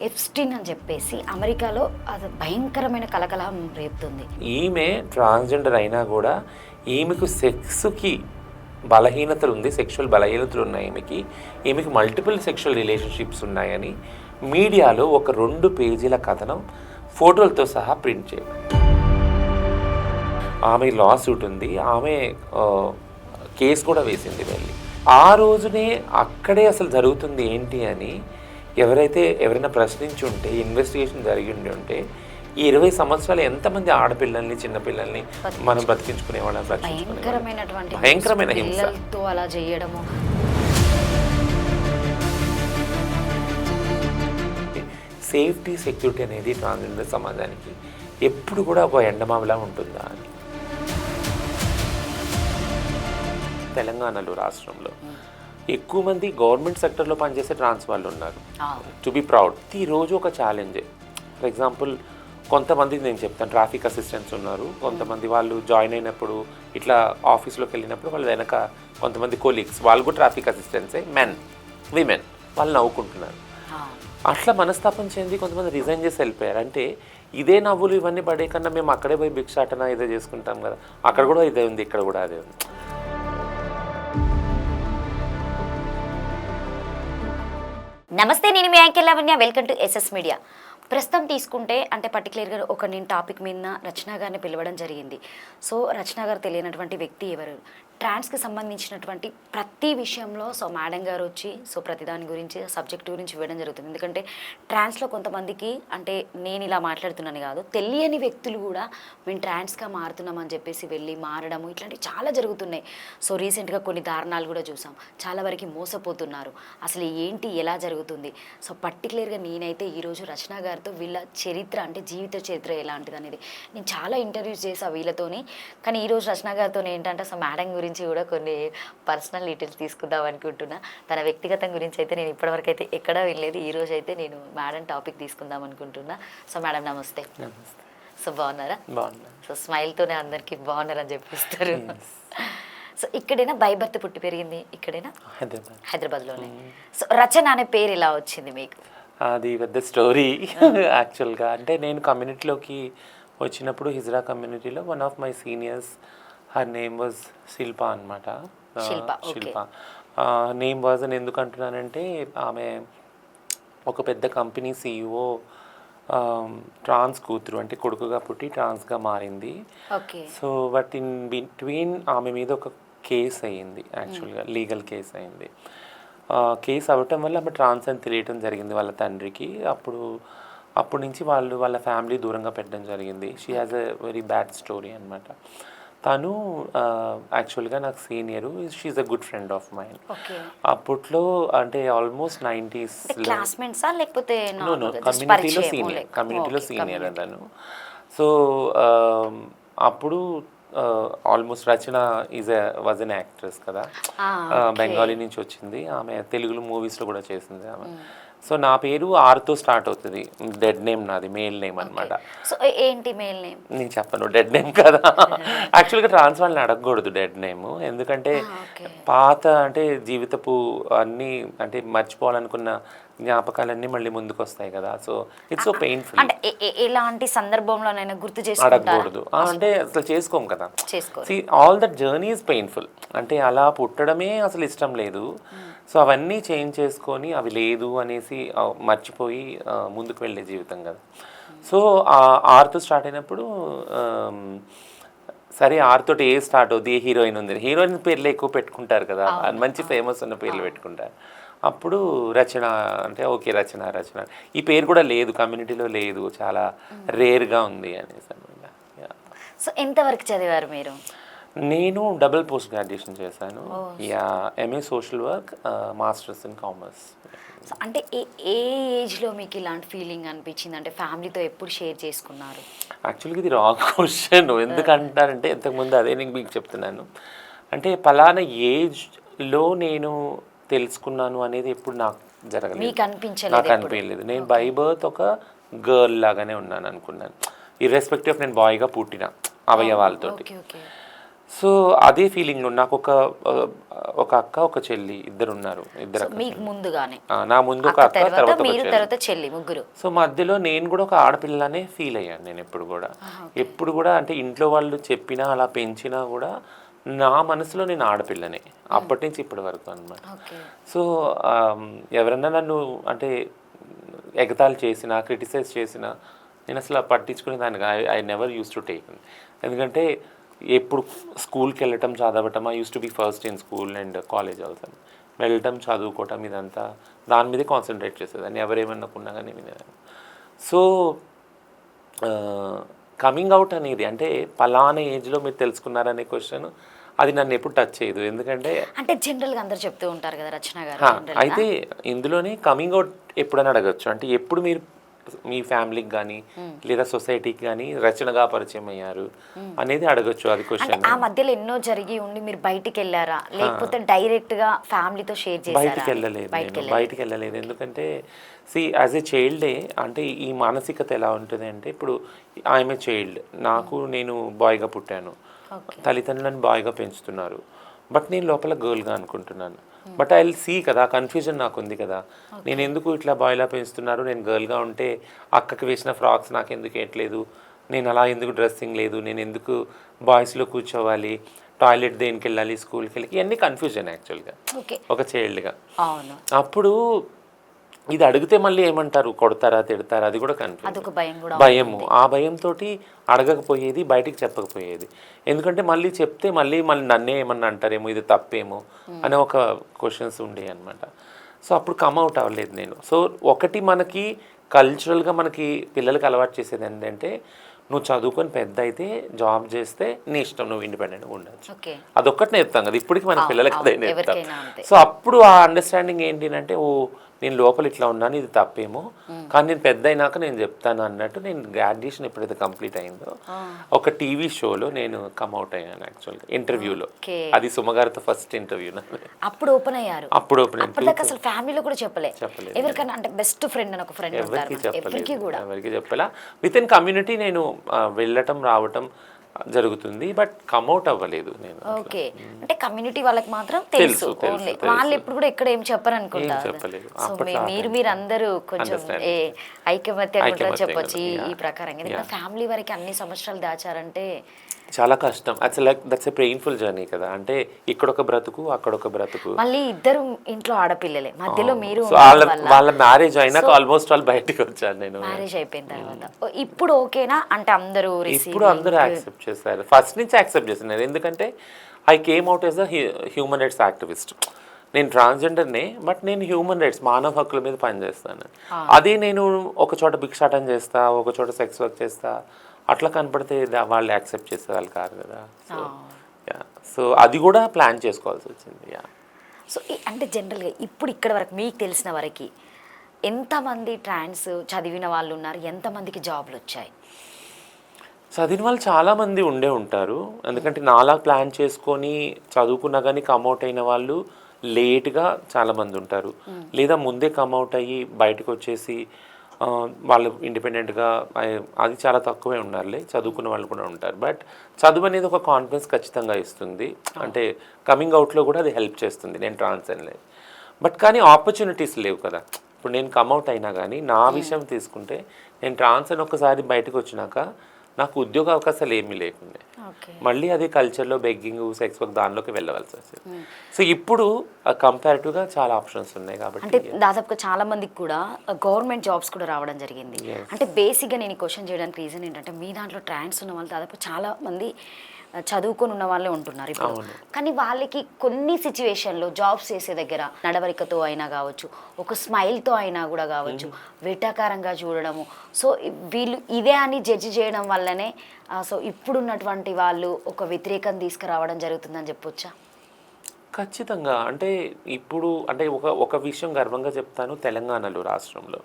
Epstein అని చెప్పేసి అమెరికాలో అది భయంకరమైన కలకలం రేపుతుంది. ఈమె ట్రాన్స్జెండర్ అయినా కూడా ఈమెకు సెక్స్కి బలహీనతలు ఉంది, సెక్షువల్ బలహీనతలు ఉన్నాయి ఈమెకి మల్టిపుల్ సెక్షువల్ రిలేషన్షిప్స్ ఉన్నాయని మీడియాలో ఒక 2 పేజీల కథనం ఫోటోలతో సహా ప్రింట్ చేయడం. ఆమె లా సూట్ ఉంది, ఆమె కేసు కూడా వేసింది వెళ్ళి. ఆ రోజునే అక్కడే అసలు జరుగుతుంది ఏంటి అని ఎవరైనా ప్రశ్నించి ఉంటే, ఇన్వెస్టిగేషన్ జరిగి ఉంటే ఈ 20 సంవత్సరాలు ఎంతమంది ఆడపిల్లల్ని చిన్నపిల్లల్ని మనం బ్రతికించుకునే వాళ్ళని భయంకరమైన హింసతో అలా చేయడము. సేఫ్టీ సెక్యూరిటీ అనేది ట్రాన్స్జెండర్ సమాజానికి ఎప్పుడు కూడా ఒక ఎండమావిలా ఉంటుందా అని. తెలంగాణలో రాష్ట్రంలో ఎక్కువ మంది గవర్నమెంట్ సెక్టర్లో పనిచేసే ట్రాన్స్ వాళ్ళు ఉన్నారు. To be proud. ఈరోజు ఒక ఛాలెంజే. ఫర్ ఎగ్జాంపుల్ కొంతమంది నేను చెప్తాను, ట్రాఫిక్ అసిస్టెంట్స్ ఉన్నారు, కొంతమంది వాళ్ళు జాయిన్ అయినప్పుడు ఇట్లా ఆఫీస్లోకి వెళ్ళినప్పుడు వాళ్ళు వెనక కొంతమంది కొలీగ్స్ వాళ్ళు కూడా ట్రాఫిక్ అసిస్టెంట్సే, విమెన్ వాళ్ళు నవ్వుకుంటున్నారు. అట్లా మనస్తాపం చెంది కొంతమంది రిజైన్ చేసి వెళ్ళిపోయారు. అంటే ఇదే నవ్వులు ఇవన్నీ పడే కన్నా మేము అక్కడే పోయి భిక్షాటన ఇదే చేసుకుంటాం కదా, అక్కడ కూడా ఇదే ఉంది, ఇక్కడ కూడా అదే ఉంది. నమస్తే, నేను మీ anchor Lavanya. Welcome to SS media. ప్రస్తుతం తీసుకుంటే అంటే పర్టికులర్గా నేను టాపిక్ మీద రచన గారిని పిలవడం జరిగింది. సో రచన గారు తెలియనటువంటి వ్యక్తి ఎవరు? ట్రాన్స్కి సంబంధించినటువంటి ప్రతి విషయంలో మేడం గారు వచ్చి ప్రతిదాని గురించి సబ్జెక్ట్ గురించి ఇవ్వడం జరుగుతుంది. ఎందుకంటే ట్రాన్స్లో కొంతమందికి అంటే నేను ఇలా మాట్లాడుతున్నాను కాదు, తెలియని వ్యక్తులు కూడా మేము ట్రాన్స్గా మారుతున్నామని చెప్పేసి వెళ్ళి మారడము ఇట్లాంటివి చాలా జరుగుతున్నాయి. రీసెంట్గా కొన్ని దారుణాలు కూడా చూసాం. చాలా వరకు మోసపోతున్నారు. అసలు ఏంటి, ఎలా జరుగుతుంది? పర్టికులర్గా నేనైతే ఈరోజు రచన గారితో వీళ్ళ చరిత్ర అంటే జీవిత చరిత్ర ఎలాంటిది అనేది నేను చాలా ఇంటర్వ్యూస్ చేసాను వీళ్ళతోని. కానీ ఈరోజు రచన గారితో ఏంటంటే మేడం గురించి కూడా కొన్ని పర్సనల్ డీటెయిల్స్ తీసుకుందాం అనుకుంటున్నా. తన వ్యక్తిగతం గురించి అయితే నేను ఇప్పటివరకు అయితే ఎక్కడా వినలేదు. ఈరోజు అయితే నేను మేడం టాపిక్ తీసుకుందాం అనుకుంటున్నా. మేడం నమస్తే. బాగున్నారా? స్మైల్తోనే అందరికీ బాగున్నారని చెప్పిస్తారు. ఇక్కడైనా బై బర్త్ పుట్టి పెరిగింది ఇక్కడైనా హైదరాబాద్లోనే. రచన అనే పేరు ఎలా వచ్చింది మీకు? అది పెద్ద స్టోరీ యాక్చువల్గా. అంటే నేను కమ్యూనిటీలోకి వచ్చినప్పుడు హిజ్రా కమ్యూనిటీలో one of my seniors, her name was Shilpa అనమాట. శిల్ప నేమ్ వాజ్ అని ఎందుకు అంటున్నానంటే ఆమె ఒక పెద్ద కంపెనీ CEO ట్రాన్స్ కూతురు, అంటే కొడుకుగా పుట్టి ట్రాన్స్గా మారింది. సో బట్ ఇన్ బిట్వీన్ ఆమె మీద ఒక కేసు అయ్యింది, యాక్చువల్గా లీగల్ కేసు అయింది. కేసు అవ్వటం వల్ల ఆమె ట్రాన్స్ అని తెలియటం జరిగింది వాళ్ళ తండ్రికి. అప్పటి నుంచి వాళ్ళ ఫ్యామిలీ దూరంగా పెట్టడం జరిగింది. She has a very bad story అనమాట. తను యాక్చువల్గా నాకు senior, she a good friend of mine. అప్పట్లో అంటే ఆల్మోస్ట్ 90s లేకపోతే కమ్యూనిటీలో సీనియర్ తను. సో అప్పుడు almost Rachana was an actress కదా, బెంగాలీ నుంచి వచ్చింది ఆమె. తెలుగులో మూవీస్లో కూడా చేసింది ఆమె. సో నా పేరు ఆర్తో స్టార్ట్ అవుతుంది. డెడ్ నేమ్ నాది, మేల్ నేమ్ అనమాట. సో ఏంటి మేల్ నేమ్? నేను చెప్పను, డెడ్ నేమ్ కదా. యాక్చువల్గా ట్రాన్స్ వాళ్ళని అడగకూడదు డెడ్ నేమ్, ఎందుకంటే పాత అంటే జీవితపు అన్నీ అంటే మర్చిపోవాలనుకున్న జ్ఞాపకాలన్నీ మళ్ళీ ముందుకు వస్తాయి కదా. So it's so painful. అంటే ఎలాంటి సందర్భంలోనైనా గుర్తు చేసి అడగకూడదు, అంటే అసలు చేసుకోం కదా. See all that journey is painful. అంటే అలా పుట్టడమే అసలు ఇష్టం లేదు. సో అవన్నీ చేంజ్ చేసుకొని అవి లేదు అనేసి మర్చిపోయి ముందుకు వెళ్ళే జీవితం కదా. సో ఆర్తో స్టార్ట్ అయినప్పుడు సరే ఆర్తోటి ఏ స్టార్ట్ అవుద్ది, హీరోయిన్ ఉంది, హీరోయిన్ పేర్లు ఎక్కువ పెట్టుకుంటారు కదా, మంచి ఫేమస్ ఉన్న పేర్లు పెట్టుకుంటారు. అప్పుడు రచన అంటే ఓకే రచన ఈ పేరు కూడా లేదు, కమ్యూనిటీలో లేదు, చాలా రేర్గా ఉంది అనేసి అనమాట. సో ఎంతవరకు చదివారు మీరు? నేను డబుల్ పోస్ట్ గ్రాడ్యుయేషన్ చేశాను. MA social work, masters in commerce. అంటే ఏ ఏజ్లో మీకు ఇలాంటి ఫీలింగ్ అనిపించింది? అంటే ఫ్యామిలీతో ఎప్పుడు షేర్ చేసుకున్నారు? యాక్చువల్గా ఇది రాంగ్ క్వశ్చన్. ఎందుకంటారంటే ఇంతకుముందు అదే నేను మీకు చెప్తున్నాను. అంటే పలానా ఏజ్లో నేను తెలుసుకున్నాను అనేది ఎప్పుడు నాకు జరగలేదు, నాకు అనిపించలేదు. నేను బై బర్త్ ఒక గర్ల్ లాగానే ఉన్నాను అనుకున్నాను, ఇర్రెస్పెక్టివ్ ఆఫ్ నేను బాయ్గా పుట్టిన అవయవాలతోటి. సో అదే ఫీలింగ్ నాకు ఒక అక్క ఒక చెల్లి ఇద్దరు ఉన్నారు. ఇద్దరు అక్క మీకు ముందుగానే నా ముందు ఒక అక్క తర్వాత మీరు తర్వాత చెల్లి ముగ్గురు. సో మధ్యలో నేను కూడా ఒక ఆడపిల్లనే ఫీల్ అయ్యాను. నేను ఎప్పుడు కూడా అంటే ఇంట్లో వాళ్ళు చెప్పినా అలా పెంచినా కూడా నా మనసులో నేను ఆడపిల్లనే అప్పటి నుంచి ఇప్పటి వరకు అనమాట. సో ఎవరన్నా నన్ను అంటే ఎగతాళి చేసినా క్రిటిసైజ్ చేసినా నేను అసలు పట్టించుకునే దానికి I never use to take. ఎందుకంటే ఎప్పుడు స్కూల్కి వెళ్ళటం చదవటం I use to be first in school and college also. వెళ్ళటం చదువుకోవటం ఇదంతా దాని మీదే కాన్సన్ట్రేట్ చేసేదాన్ని ఎవరేమనుకున్నా కానీ వినేదాన్ని. సో కమింగ్ అవుట్ అనేది అంటే పలానా ఏజ్లో మీరు తెలుసుకున్నారనే క్వశ్చన్ అది నన్ను ఎప్పుడు టచ్ చేయదు. ఎందుకంటే అంటే జనరల్గా అందరు చెప్తూ ఉంటారు కదా రచన గారు. అయితే ఇందులోనే కమింగ్ అవుట్ ఎప్పుడని అడగచ్చు. అంటే ఎప్పుడు మీరు మీ ఫ్యామిలీకి కానీ లేదా సొసైటీకి కానీ రచనగా పరిచయం అయ్యారు అనేది అడగచ్చు. అది క్వశ్చన్. ఆ మధ్యలో ఎన్నో జరిగి ఉండి మీరు బయటికి వెళ్ళారా లేకపోతే డైరెక్ట్ గా ఫ్యామిలీతో షేర్ చేశారా? బయటికి వెళ్ళలేదు. ఎందుకంటే యాజ్ ఏ చైల్డే అంటే ఈ మానసికత ఎలా ఉంటుంది అంటే ఇప్పుడు ఐఎమ్ ఏ చైల్డ్, నేను బాయ్గా పుట్టాను, తల్లిదండ్రులను బాయ్గా పెంచుతున్నారు, బట్ నేను లోపల గర్ల్గా అనుకుంటున్నాను. బట్ ఐ విల్ సీ కదా, కన్ఫ్యూజన్ నాకు ఉంది కదా, నేను ఎందుకు ఇట్లా బాయ్లా పెంచుతున్నారు, నేను గర్ల్గా ఉంటే అక్కకి వేసిన ఫ్రాక్స్ నాకు ఎందుకు వేయట్లేదు, నేను అలా ఎందుకు డ్రెస్సింగ్ లేదు, నేను ఎందుకు బాయ్స్లో కూర్చోవాలి, టాయిలెట్ దేనికి వెళ్ళాలి, స్కూల్కి వెళ్ళి, ఇవన్నీ కన్ఫ్యూజన్ యాక్చువల్గా ఒక చైల్డ్గా. అప్పుడు ఇది అడిగితే మళ్ళీ ఏమంటారు, కొడతారా తిడతారా, అది కూడా కన్ఫ్యూజన్, భయము. ఆ భయంతో అడగకపోయేది, బయటికి చెప్పకపోయేది. ఎందుకంటే మళ్ళీ చెప్తే మళ్ళీ నన్నే ఏమన్నా అంటారేమో, ఇది తప్పేమో అనే ఒక క్వశ్చన్స్ ఉండే అనమాట. సో అప్పుడు కమ్ అవుట్ అవ్వలేదు నేను. సో ఒకటి మనకి కల్చరల్గా మనకి పిల్లలకి అలవాటు చేసేది ఏంటంటే నువ్వు చదువుకొని పెద్ద అయితే జాబ్ చేస్తే నీ ఇష్టం, నువ్వు ఇండిపెండెంట్గా ఉండొచ్చు. అదొక్కటి నేర్పుతాం కదా ఇప్పటికి మన పిల్లలకి, అదే నేర్పుతాం. సో అప్పుడు ఆ అండర్స్టాండింగ్ ఏంటి అంటే నేను లోపల ఇట్లా ఉన్నాను, ఇది తప్పేమో, కానీ నేను పెద్ద అయినాక నేను చెప్తాను అన్నట్టు. నేను గ్రాడ్యుయేషన్ ఎప్పుడైతే కంప్లీట్ అయిందో ఒక టీవీ షోలో నేను కమ్అవుట్ అయ్యాను యాక్చువల్గా, ఇంటర్వ్యూలో. అది సుమగారితో ఫస్ట్ ఇంటర్వ్యూ. అప్పుడు ఓపెన్ అయ్యారు. అప్పుడు ఓపెన్ అయ్యారు. అసలు ఫ్యామిలీలో కూడా చెప్పలేదు ఎవరికైనా, అంటే బెస్ట్ ఫ్రెండ్ అని ఒక ఫ్రెండ్ ఎవరికి చెప్పలా. విత్ ఇన్ కమ్యూనిటీ నేను వెళ్ళటం రావటం జరుగుతుంది, బట్ కమ్అవుట్ అవ్వలేదు నేను. ఓకే, అంటే కమ్యూనిటీ వాళ్ళకి మాత్రం తెలుసు, వాళ్ళు ఎప్పుడు కూడా ఎక్కడ ఏం చెప్పరు అనుకుంటా. మీరు అందరూ కొంచెం ఐకమత్యంగా చెప్పొచ్చు ఈ ప్రకారంగా. ఫ్యామిలీ వరకు అన్ని సంవత్సరాలు దాచారంటే చాలా కష్టం. దట్స్ ఎ పెయిన్ఫుల్ జర్నీ కదా. అంటే ఇక్కడ ఒక బ్రతుకు, అక్కడ ఒక బ్రతుకు, మళ్ళీ ఇద్దరు ఇంట్లో ఆడపిల్లలే, మధ్యలో మీరు వాళ్ళ మ్యారేజ్ అయినాక ఆల్మోస్ట్ వాళ్ళు బయటకు వచ్చాను నేను. మ్యారేజ్ అయిపోయిన తర్వాత ఇప్పుడు ఓకేనా అంటే అందరూ యాక్సెప్ట్ చేశారు, ఫస్ట్ నుంచి యాక్సెప్ట్ చేస్తున్నారు. ఎందుకంటే I came out as a human rights activist. నేను ట్రాన్స్జెండర్నే, బట్ నేను హ్యూమన్ రైట్స్, మానవ హక్కుల మీద పనిచేస్తాను. అదే నేను ఒక చోట భిక్షాటం చేస్తా, ఒక చోట సెక్స్ వర్క్ చేస్తా, అట్లా కనపడితే వాళ్ళు యాక్సెప్ట్ చేసేవాళ్ళు కాదు కదా. సో అది కూడా ప్లాన్ చేసుకోవాల్సి వచ్చింది. సో అంటే జనరల్గా ఇప్పుడు ఇక్కడ వరకు మీకు తెలిసిన వరకు ఎంతమంది ట్రాన్స్ చదివిన వాళ్ళు ఉన్నారు, ఎంతమందికి జాబ్లు వచ్చాయి? చదివిన వాళ్ళు చాలామంది ఉండే ఉంటారు. ఎందుకంటే నాలా ప్లాన్ చేసుకొని చదువుకున్నా కానీ కమ్అవుట్ అయిన వాళ్ళు లేట్గా చాలామంది ఉంటారు, లేదా ముందే కమ్అవుట్ అయ్యి బయటకు వచ్చేసి వాళ్ళు ఇండిపెండెంట్గా, అది చాలా తక్కువే ఉన్నారులే. చదువుకున్న వాళ్ళు కూడా ఉంటారు. బట్ చదువు అనేది ఒక కాన్ఫిడెన్స్ ఖచ్చితంగా ఇస్తుంది. అంటే కమింగ్ అవుట్లో కూడా అది హెల్ప్ చేస్తుంది. నేను ట్రాన్స్ అనలేదు, బట్ కానీ ఆపర్చునిటీస్ లేవు కదా. ఇప్పుడు నేను కమ్అవుట్ అయినా కానీ నా విషయం తీసుకుంటే, నేను ట్రాన్స్ అని ఒకసారి బయటకు వచ్చినాక నాకు ఉద్యోగ అవకాశాలు ఏమీ లేకుండే, మళ్ళీ అదే కల్చర్లో బెగ్గింగ్, సెక్స్ వర్క్ దానిలోకి వెళ్ళవలసి వచ్చింది. సో ఇప్పుడు కంపారిటివ్గా చాలా ఆప్షన్స్ ఉన్నాయి. కాబట్టి అంటే దాదాపుగా చాలా మందికి కూడా గవర్నమెంట్ జాబ్స్ కూడా రావడం జరిగింది. అంటే బేసిక్గా నేను క్వశ్చన్ చేయడానికి రీజన్ ఏంటంటే మీ దాంట్లో ట్రాన్స్ ఉన్న వాళ్ళు దాదాపు చాలా మంది చదువుకొని ఉన్న వాళ్ళే ఉంటున్నారు ఇప్పుడు. కానీ వాళ్ళకి కొన్ని సిచ్యువేషన్లో జాబ్స్ చేసే దగ్గర నడవడికతో అయినా కావచ్చు, ఒక స్మైల్తో అయినా కూడా కావచ్చు, వెటాకారంగా చూడడము, సో వీళ్ళు ఇదే అని జడ్జి చేయడం వల్లనే సో ఇప్పుడున్నటువంటి వాళ్ళు ఒక వ్యతిరేకం తీసుకురావడం జరుగుతుందని చెప్పొచ్చా? ఖచ్చితంగా. అంటే ఇప్పుడు అంటే ఒక విషయం గర్వంగా చెప్తాను, తెలంగాణలో రాష్ట్రంలో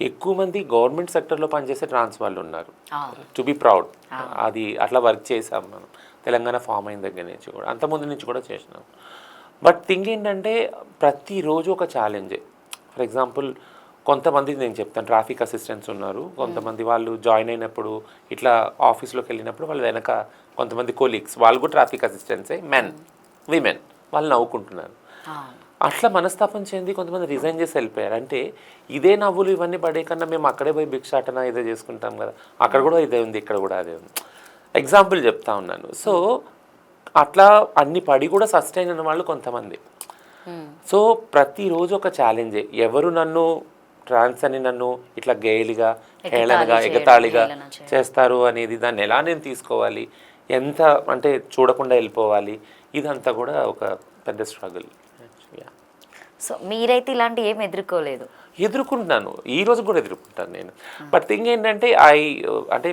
ఎక్కువ మంది గవర్నమెంట్ సెక్టర్లో పనిచేసే ట్రాన్స్ వాళ్ళు ఉన్నారు. To be proud. అది అట్లా వర్క్ చేసాం మనం తెలంగాణ ఫామ్ అయిన దగ్గర నుంచి కూడా, అంతకుముందు నుంచి కూడా చేసినాం. బట్ థింగ్ ఏంటంటే ప్రతిరోజు ఒక ఛాలెంజే. ఫర్ ఎగ్జాంపుల్ కొంతమంది నేను చెప్తాను, ట్రాఫిక్ అసిస్టెంట్స్ ఉన్నారు, కొంతమంది వాళ్ళు జాయిన్ అయినప్పుడు ఇట్లా ఆఫీస్లోకి వెళ్ళినప్పుడు వాళ్ళు వెనక కొంతమంది కొలీగ్స్ వాళ్ళు కూడా ట్రాఫిక్ అసిస్టెంట్సే, మెన్ విమెన్, వాళ్ళు నవ్వుకుంటున్నారు. అట్లా మనస్తాపం చెంది కొంతమంది రిజైన్ చేసి వెళ్ళిపోయారు. అంటే ఇదే నవ్వులు ఇవన్నీ పడే కన్నా మేము అక్కడే పోయి భిక్షాటన ఇదే చేసుకుంటాం కదా, అక్కడ కూడా ఇదే ఉంది, ఇక్కడ కూడా అదే ఉంది. ఎగ్జాంపుల్ చెప్తా ఉన్నాను. సో అట్లా అన్ని పడి కూడా సస్టైన్ అయిన వాళ్ళు కొంతమంది. సో ప్రతిరోజు ఒక ఛాలెంజే. ఎవరు నన్ను ట్రాన్స్ అని నన్ను ఇట్లా గేలిగా హేళనగా ఎగతాళిగా చేస్తారు అనేది, దాన్ని ఎలా నేను తీసుకోవాలి, ఎంత అంటే చూడకుండా వెళ్ళిపోవాలి, ఇదంతా కూడా ఒక పెద్ద స్ట్రగుల్. సో మీరైతే ఇలాంటి ఏం ఎదుర్కొంటున్నాను, ఈ రోజు కూడా ఎదుర్కొంటాను నేను. బట్ థింగ్ ఏంటంటే అంటే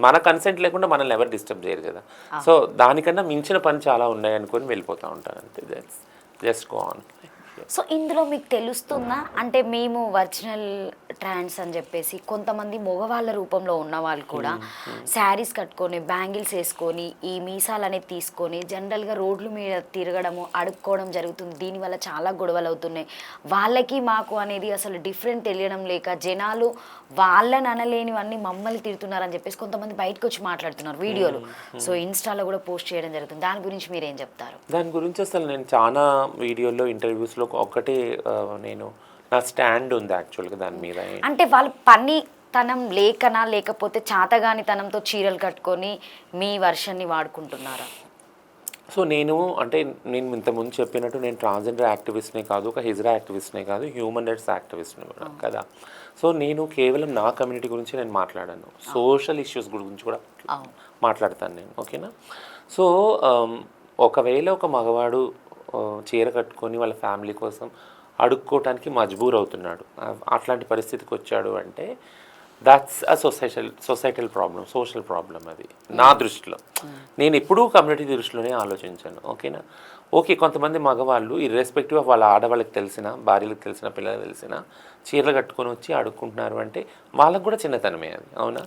మన కన్సెంట్ లేకుండా మనల్ని ఎవరు డిస్టర్బ్ చేయరు కదా. సో దానికన్నా మించిన పని చాలా ఉన్నాయి అనుకొని వెళ్ళిపోతూ ఉంటాను అంతే. Just go on. సో ఇందులో మీకు తెలుస్తుందా, అంటే మేము ఒరిజినల్ ట్రాన్స్ అని చెప్పేసి కొంతమంది మగవాళ్ళ రూపంలో ఉన్న వాళ్ళు కూడా శారీస్ కట్టుకొని బ్యాంగిల్స్ వేసుకొని ఈ మీసాలు అనేది తీసుకొని జనరల్గా రోడ్ల మీద తిరగడము అడుక్కోవడం జరుగుతుంది. దీనివల్ల చాలా గొడవలు అవుతున్నాయి. వాళ్ళకి మాకు అనేది అసలు డిఫరెంట్ తెలియడం లేక జనాలు వాళ్ళని అనలేనివన్నీ మమ్మల్ని తిడుతున్నారని చెప్పేసి కొంతమంది బయటకు వచ్చి మాట్లాడుతున్నారు వీడియోలు. సో ఇన్స్టాలో కూడా పోస్ట్ చేయడం జరుగుతుంది. దాని గురించి మీరేం చెప్తారు? దాని గురించి అసలు నేను చాలా వీడియోలో ఇంటర్వ్యూస్లో ఒకటే నేను నా స్టాండ్ ఉంది యాక్చువల్గా దాని మీద. అంటే వాళ్ళ పనితనం లేకనా లేకపోతే చాతగానితనంతో చీరలు కట్టుకొని మీ వర్షన్ని వాడుకుంటున్నారా? సో నేను ఇంతకుముందు చెప్పినట్టు నేను ట్రాన్స్జెండర్ యాక్టివిస్ట్నే కాదు, ఒక హిజ్రా యాక్టివిస్ట్నే కాదు, హ్యూమన్ రైట్స్ యాక్టివిస్ట్ని కూడా కదా. సో నేను కేవలం నా కమ్యూనిటీ గురించి నేను మాట్లాడాను, సోషల్ ఇష్యూస్ గురించి కూడా మాట్లాడతాను నేను, ఓకేనా. సో ఒకవేళ ఒక మగవాడు చీర కట్టుకొని వాళ్ళ ఫ్యామిలీ కోసం అడుక్కోవటానికి మజ్బూర్ అవుతున్నాడు, అట్లాంటి పరిస్థితికి వచ్చాడు అంటే that's a societal problem, social problem. అది నా దృష్టిలో. నేను ఎప్పుడూ కమ్యూనిటీ దృష్టిలోనే ఆలోచించాను, ఓకేనా. ఓకే, కొంతమంది మగవాళ్ళు ఇర్రెస్పెక్టివ్ ఆఫ్ వాళ్ళ ఆడవాళ్ళకి తెలిసిన, భార్యలకు తెలిసిన, పిల్లలకు తెలిసిన చీరలు కట్టుకొని వచ్చి అడుక్కుంటున్నారు అంటే వాళ్ళకు కూడా చిన్నతనమే అది, అవునా.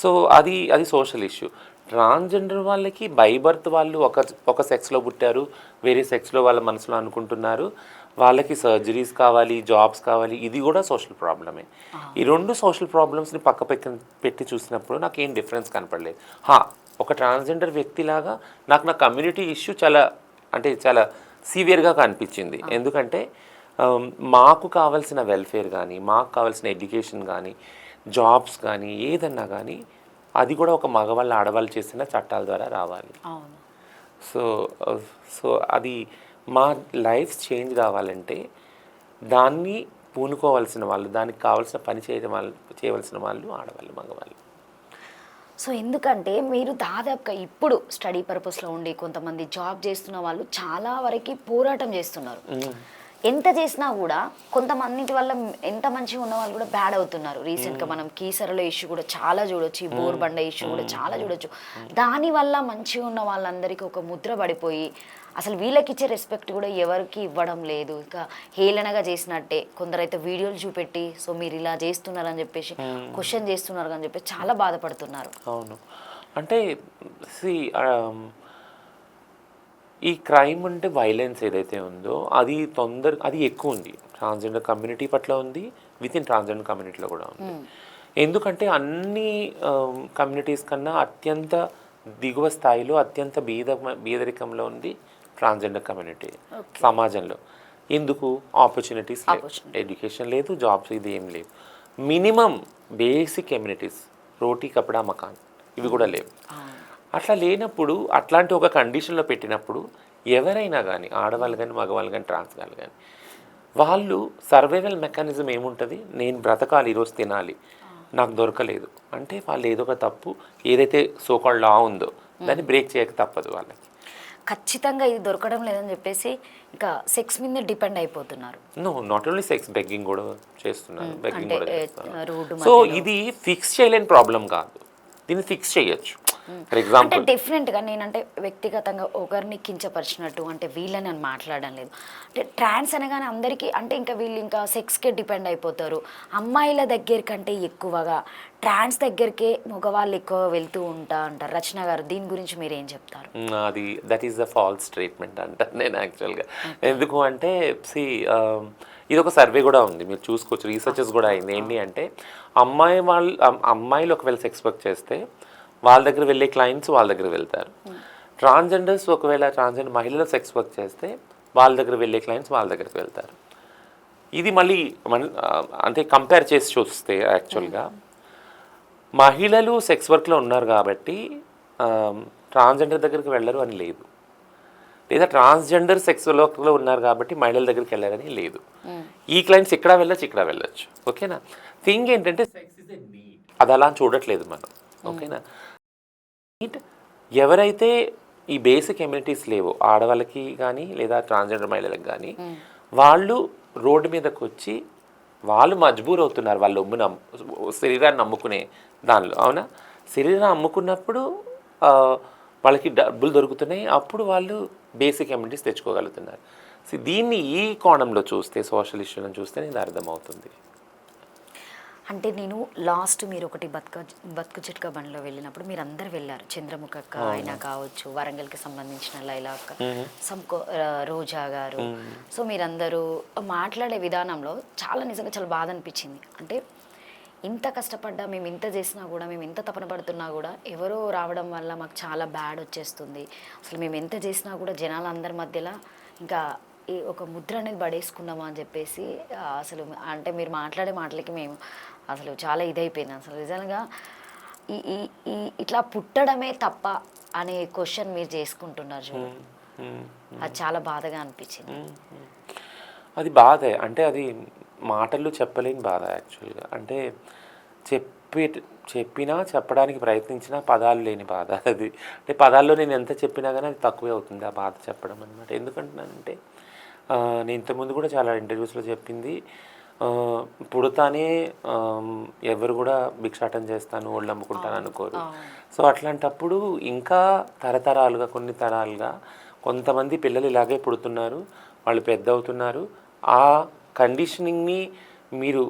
సో అది సోషల్ ఇష్యూ. ట్రాన్స్జెండర్ వాళ్ళకి బై బర్త్ వాళ్ళు ఒక సెక్స్లో పుట్టారు, వేరే సెక్స్లో వాళ్ళ మనసులో అనుకుంటున్నారు, వాళ్ళకి సర్జరీస్ కావాలి, జాబ్స్ కావాలి, ఇది కూడా సోషల్ ప్రాబ్లమే. ఈ రెండు సోషల్ ప్రాబ్లమ్స్ని పక్క పెట్టి చూసినప్పుడు నాకు ఏం డిఫరెన్స్ కనపడలేదు. ఒక ట్రాన్స్జెండర్ వ్యక్తిలాగా నాకు నా కమ్యూనిటీ ఇష్యూ చాలా సివియర్గా కనిపించింది. ఎందుకంటే మాకు కావాల్సిన వెల్ఫేర్ కానీ, మాకు కావాల్సిన ఎడ్యుకేషన్ కానీ, జాబ్స్ కానీ, ఏదన్నా కానీ అది కూడా ఒక మగవాళ్ళు ఆడవాళ్ళు చేసిన చట్టాల ద్వారా రావాలి. సో అది మా లైఫ్ చేంజ్ కావాలంటే దాన్ని పూనుకోవాల్సిన వాళ్ళు, దానికి కావాల్సిన పని చేయవలసిన వాళ్ళు ఆడవాళ్ళు, మగవాళ్ళు. సో ఎందుకంటే మీరు దాదాపుగా ఇప్పుడు స్టడీ పర్పస్లో ఉండి కొంతమంది జాబ్ చేస్తున్న వాళ్ళు చాలా వరకు పోరాటం చేస్తున్నారు. ఎంత చేసినా కూడా కొంతమంది వల్ల ఎంత మంచిగా ఉన్న వాళ్ళు కూడా బ్యాడ్ అవుతున్నారు. రీసెంట్గా మనం కీసరలో ఇష్యూ కూడా చాలా చూడొచ్చు, ఈ బోర్బండ ఇష్యూ కూడా చాలా చూడొచ్చు. దానివల్ల మంచిగా ఉన్న వాళ్ళందరికీ ఒక ముద్ర పడిపోయి అసలు వీళ్ళకి ఇచ్చే రెస్పెక్ట్ కూడా ఎవరికి ఇవ్వడం లేదు. ఇంకా హేళనగా చేసినట్టే కొందరైతే వీడియోలు చూపెట్టి సో మీరు ఇలా చేస్తున్నారని చెప్పేసి క్వశ్చన్ చేస్తున్నారు అని చెప్పి చాలా బాధపడుతున్నారు. అవును, అంటే ఈ క్రైమ్ అంటే వైలెన్స్ ఏదైతే ఉందో అది ఎక్కువ ఉంది ట్రాన్స్జెండర్ కమ్యూనిటీ పట్ల ఉంది, విత్ ఇన్ ట్రాన్స్జెండర్ కమ్యూనిటీలో కూడా ఉంది. ఎందుకంటే అన్ని కమ్యూనిటీస్ కన్నా అత్యంత దిగువ స్థాయిలో అత్యంత బీదరికంలో ఉంది ట్రాన్స్జెండర్ కమ్యూనిటీ సమాజంలో. ఎందుకు? ఆపర్చునిటీస్ లేవు, ఎడ్యుకేషన్ లేదు, జాబ్స్ ఇది ఏం లేవు. మినిమం బేసిక్ కమ్యూనిటీస్ రోటీ కపడా మకాన్ ఇవి కూడా లేవు. అట్లా లేనప్పుడు అట్లాంటి ఒక కండిషన్లో పెట్టినప్పుడు ఎవరైనా కానీ, ఆడవాళ్ళు కానీ, మగవాళ్ళు కానీ, ట్రాన్స్ వాళ్ళు కానీ, వాళ్ళు సర్వైవల్ మెకానిజం ఏముంటుంది, నేను బ్రతకాలి, ఈరోజు తినాలి, నాకు దొరకలేదు అంటే వాళ్ళు ఏదో ఒక తప్పు ఏదైతే సోకాల్డ్ లా ఉందో దాన్ని బ్రేక్ చేయక తప్పదు వాళ్ళకి. ఖచ్చితంగా ఇది దొరకడం లేదని చెప్పేసి ఇంకా సెక్స్ మీద డిపెండ్ అయిపోతున్నారు. నాట్ ఓన్లీ సెక్స్, బెగ్గింగ్ కూడా చేస్తున్నారు, బెగ్గింగ్ కూడా చేస్తున్నారు. సో ఇది ఫిక్స్ చేయలేని ప్రాబ్లం కాదు, దీన్ని ఫిక్స్ చేయొచ్చు. ఫర్ ఎగ్జాంపుల్ అంటే డెఫినెట్గా నేనంటే వ్యక్తిగతంగా ఒకరిని కించపరిచినట్టు అంటే వీళ్ళని అని మాట్లాడడం లేదు. అంటే ట్రాన్స్ అనగానే అందరికీ అంటే ఇంకా వీళ్ళు ఇంకా సెక్స్కే డిపెండ్ అయిపోతారు. అమ్మాయిల దగ్గరికంటే ఎక్కువగా ట్రాన్స్ దగ్గరికే మగవాళ్ళు ఎక్కువ వెళ్తూ అంటారు. రచన గారు దీని గురించి మీరు ఏం చెప్తారు? అది that is the false treatment అంటారు నేను యాక్చువల్గా. ఎందుకు అంటే ఇది ఒక సర్వే కూడా ఉంది, మీరు చూసుకోవచ్చు, రీసెర్చెస్ కూడా అయింది. ఏంటి అంటే అమ్మాయిలు ఒకవేళ సెక్స్ వర్క్ చేస్తే వాళ్ళ దగ్గర వెళ్ళే క్లయింట్స్ వాళ్ళ దగ్గర వెళ్తారు. ట్రాన్స్జెండర్స్ ఒకవేళ ట్రాన్స్జెండర్ మహిళలు సెక్స్ వర్క్ చేస్తే వాళ్ళ దగ్గర వెళ్ళే క్లయింట్స్ వాళ్ళ దగ్గరికి వెళ్తారు. ఇది మళ్ళీ అంటే కంపేర్ చేసి చూస్తే యాక్చువల్గా మహిళలు సెక్స్ వర్క్లో ఉన్నారు కాబట్టి ట్రాన్స్జెండర్ దగ్గరికి వెళ్ళరు అని లేదు, లేదా ట్రాన్స్జెండర్ సెక్స్ వర్క్లో ఉన్నారు కాబట్టి మహిళల దగ్గరికి వెళ్ళారని లేదు. ఈ క్లయింట్స్ ఇక్కడ వెళ్ళొచ్చు, ఇక్కడ వెళ్ళొచ్చు. ఓకేనా? థింగ్ ఏంటంటే సెక్స్ ఇస్ ఎ నీడ్, అది అలా చూడట్లేదు మనం. ఓకేనా? నీడ్ ఎవరైతే ఈ బేసిక్ ఎమ్యూనిటీస్ లేవో ఆడవాళ్ళకి కానీ లేదా ట్రాన్స్జెండర్ మహిళలకు కానీ వాళ్ళు రోడ్డు మీదకి వచ్చి వాళ్ళు మజ్బూర్ అవుతున్నారు వాళ్ళ శరీరాన్ని నమ్ముకునే దానిలో. అవునా? శరీరాన్ని అమ్ముకున్నప్పుడు వాళ్ళకి డబ్బులు దొరుకుతున్నాయి, అప్పుడు వాళ్ళు బేసిక్ ఎమ్యూనిటీస్ తెచ్చుకోగలుగుతున్నారు. సో దీన్ని ఈ కోణంలో చూస్తే, సోషల్ ఇష్యూలను చూస్తే ఇది అర్థమవుతుంది. అంటే నేను లాస్ట్ మీరు ఒకటి బతుకు చిట్కా బండిలో వెళ్ళినప్పుడు మీరు అందరు వెళ్ళారు, చంద్రముఖ అక్క అయినా కావచ్చు, వరంగల్కి సంబంధించిన లైలా అక్క, రోజా గారు. సో మీరందరూ మాట్లాడే విధానంలో చాలా నిజంగా చాలా బాధ అనిపించింది. అంటే ఇంత కష్టపడ్డా, మేము ఇంత చేసినా కూడా, మేము ఇంత తపన పడుతున్నా కూడా ఎవరో రావడం వల్ల మాకు చాలా బ్యాడ్ వచ్చేస్తుంది. అసలు మేము ఎంత చేసినా కూడా జనాలందరి మధ్యలో ఇంకా ఈ ఒక ముద్ర అనేది పడేసుకున్నామా అని చెప్పేసి అసలు అంటే మీరు మాట్లాడే మాటలకి మేము అసలు చాలా ఇదైపోయింది. అసలు నిజంగా ఈ ఈ ఇట్లా పుట్టడమే తప్ప అనే క్వశ్చన్ మీరు చేసుకుంటున్నారు చూడు, అది చాలా బాధగా అనిపించింది. అది బాధే, అంటే అది మాటల్లో చెప్పలేని బాధ యాక్చువల్గా. అంటే చెప్పినా చెప్పడానికి ప్రయత్నించినా పదాలు లేని బాధ అది. అంటే పదాల్లో నేను ఎంత చెప్పినా కానీ అది తక్కువే అవుతుంది ఆ బాధ చెప్పడం అనమాట. ఎందుకంటున్నానంటే నేను ఇంతకుముందు కూడా చాలా ఇంటర్వ్యూస్లో చెప్పింది, పుడతానే ఎవరు కూడా భిక్షాటం చేస్తాను, ఒళ్ళు అమ్ముకుంటాను అనుకోరు. సో అట్లాంటప్పుడు ఇంకా తరతరాలుగా, కొన్ని తరాలుగా కొంతమంది పిల్లలు ఇలాగే పుడుతున్నారు, వాళ్ళు పెద్ద అవుతున్నారు. ఆ కండిషనింగ్ని మీరు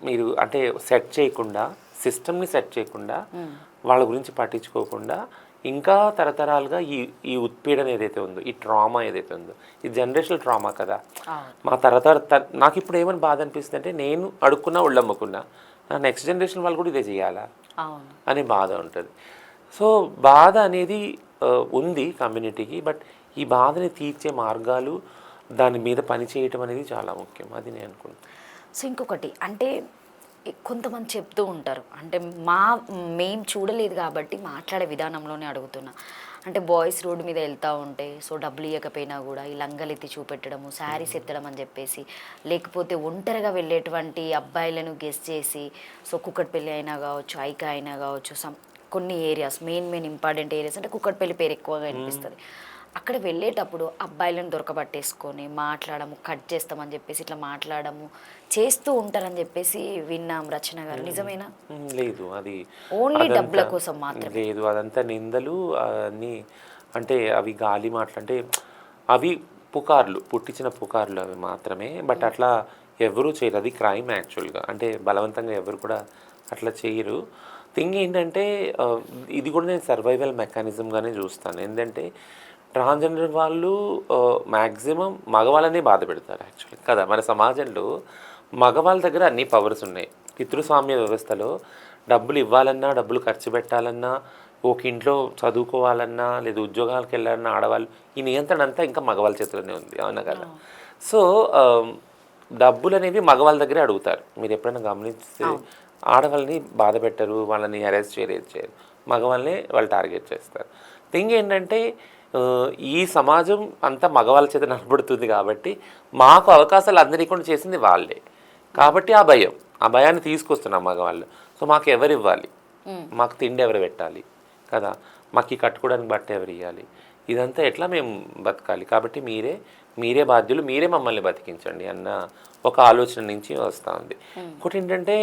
మీరు అంటే సెట్ చేయకుండా, సిస్టమ్ని సెట్ చేయకుండా, వాళ్ళ గురించి పట్టించుకోకుండా ఇంకా తరతరాలుగా ఈ ఉత్పీడన ఏదైతే ఉందో, ఈ ట్రామా ఏదైతే ఉందో, ఈ జనరేషనల్ ట్రామా కదా. మా నాకు ఇప్పుడు ఏమని బాధ అనిపిస్తుంది అంటే, నేను అడుక్కున్నా ఒళ్ళు అమ్ముకున్నా, నా నెక్స్ట్ జనరేషన్ వాళ్ళు కూడా ఇదే చేయాలా అని బాధ ఉంటుంది. సో బాధ అనేది ఉంది కమ్యూనిటీకి, బట్ ఈ బాధని తీర్చే మార్గాలు, దాని మీద పని చేయటం అనేది చాలా ముఖ్యం. అది నేను అనుకుంటున్నాను. సో ఇంకొకటి అంటే కొంతమంది చెప్తూ ఉంటారు, అంటే మేము చూడలేదు కాబట్టి మాట్లాడే విధానంలోనే అడుగుతున్నా. అంటే బాయ్స్ రోడ్డు మీద వెళ్తూ ఉంటే సో డబ్బులు ఇవ్వకపోయినా కూడా ఈ లంగలు ఎత్తి చూపెట్టడము, శారీస్ ఎత్తడం అని చెప్పేసి, లేకపోతే ఒంటరిగా వెళ్ళేటువంటి అబ్బాయిలను గెస్ట్ చేసి, సో కుక్కట్పల్లి అయినా కావచ్చు, ఐకా అయినా కావచ్చు, కొన్ని ఏరియాస్ మెయిన్ ఇంపార్టెంట్ ఏరియాస్ అంటే కుక్కట్పల్లి పేరు ఎక్కువగా అనిపిస్తుంది. అక్కడ వెళ్ళేటప్పుడు అబ్బాయిలను దొరకబట్టేసుకొని మాట్లాడము, కట్ చేస్తామని చెప్పేసి ఇట్లా మాట్లాడము చేస్తూ ఉంటారని చెప్పేసి విన్నాం. రచన గారు, నిజమేనా? లేదు, అది ఓన్లీ డబ్బుల కోసం మాత్రమే. లేదు, అదంతా నిందలు అన్నీ. అంటే అవి గాలి మాటలు, అంటే అవి పుకార్లు, పుట్టించిన పుకార్లు అవి మాత్రమే. బట్ అట్లా ఎవరూ చేయరు, అది క్రైమ్ యాక్చువల్గా. అంటే బలవంతంగా ఎవరు కూడా అట్లా చేయరు. థింగ్ ఏంటంటే ఇది కూడా నేను సర్వైవల్ మెకానిజంగానే చూస్తాను. ఏంటంటే ట్రాన్స్జెండర్ వాళ్ళు మ్యాక్సిమం మగవాళ్ళనే బాధ పెడతారు యాక్చువల్లీ కదా. మన సమాజంలో మగవాళ్ళ దగ్గర అన్ని పవర్స్ ఉన్నాయి. పితృస్వామ్య వ్యవస్థలో డబ్బులు ఇవ్వాలన్నా, డబ్బులు ఖర్చు పెట్టాలన్నా, ఒక ఇంట్లో చదువుకోవాలన్నా, లేదా ఉద్యోగాలకు వెళ్ళాలన్నా ఆడవాళ్ళు, ఈ నియంత్రణ అంతా ఇంకా మగవాళ్ళ చేతిలోనే ఉంది. అవునా కదా? సో డబ్బులు అనేవి మగవాళ్ళ దగ్గరే అడుగుతారు. మీరు ఎప్పుడైనా గమనిస్తే ఆడవాళ్ళని బాధ పెట్టరు, వాళ్ళని అరెస్ట్ చేయరు, మగవాళ్ళని వాళ్ళు టార్గెట్ చేస్తారు. థింగ్ ఏంటంటే ఈ సమాజం అంతా మగవాళ్ళ చేత నడబడుతుంది కాబట్టి మాకు అవకాశాలు అందరికుండా చేసింది వాళ్ళే. కాబట్టి ఆ భయాన్ని తీసుకొస్తున్నాం మగవాళ్ళు. సో మాకు ఎవరు ఇవ్వాలి, మాకు తిండి ఎవరు పెట్టాలి కదా, మాకు ఈ కట్టుకోవడానికి బట్ట ఎవరు ఇవ్వాలి, ఇదంతా ఎట్లా మేము బతకాలి, కాబట్టి మీరే బాధ్యులు, మీరే మమ్మల్ని బతికించండి అన్న ఒక ఆలోచన నుంచి వస్తూ ఉంది. ఇంకోటి ఏంటంటే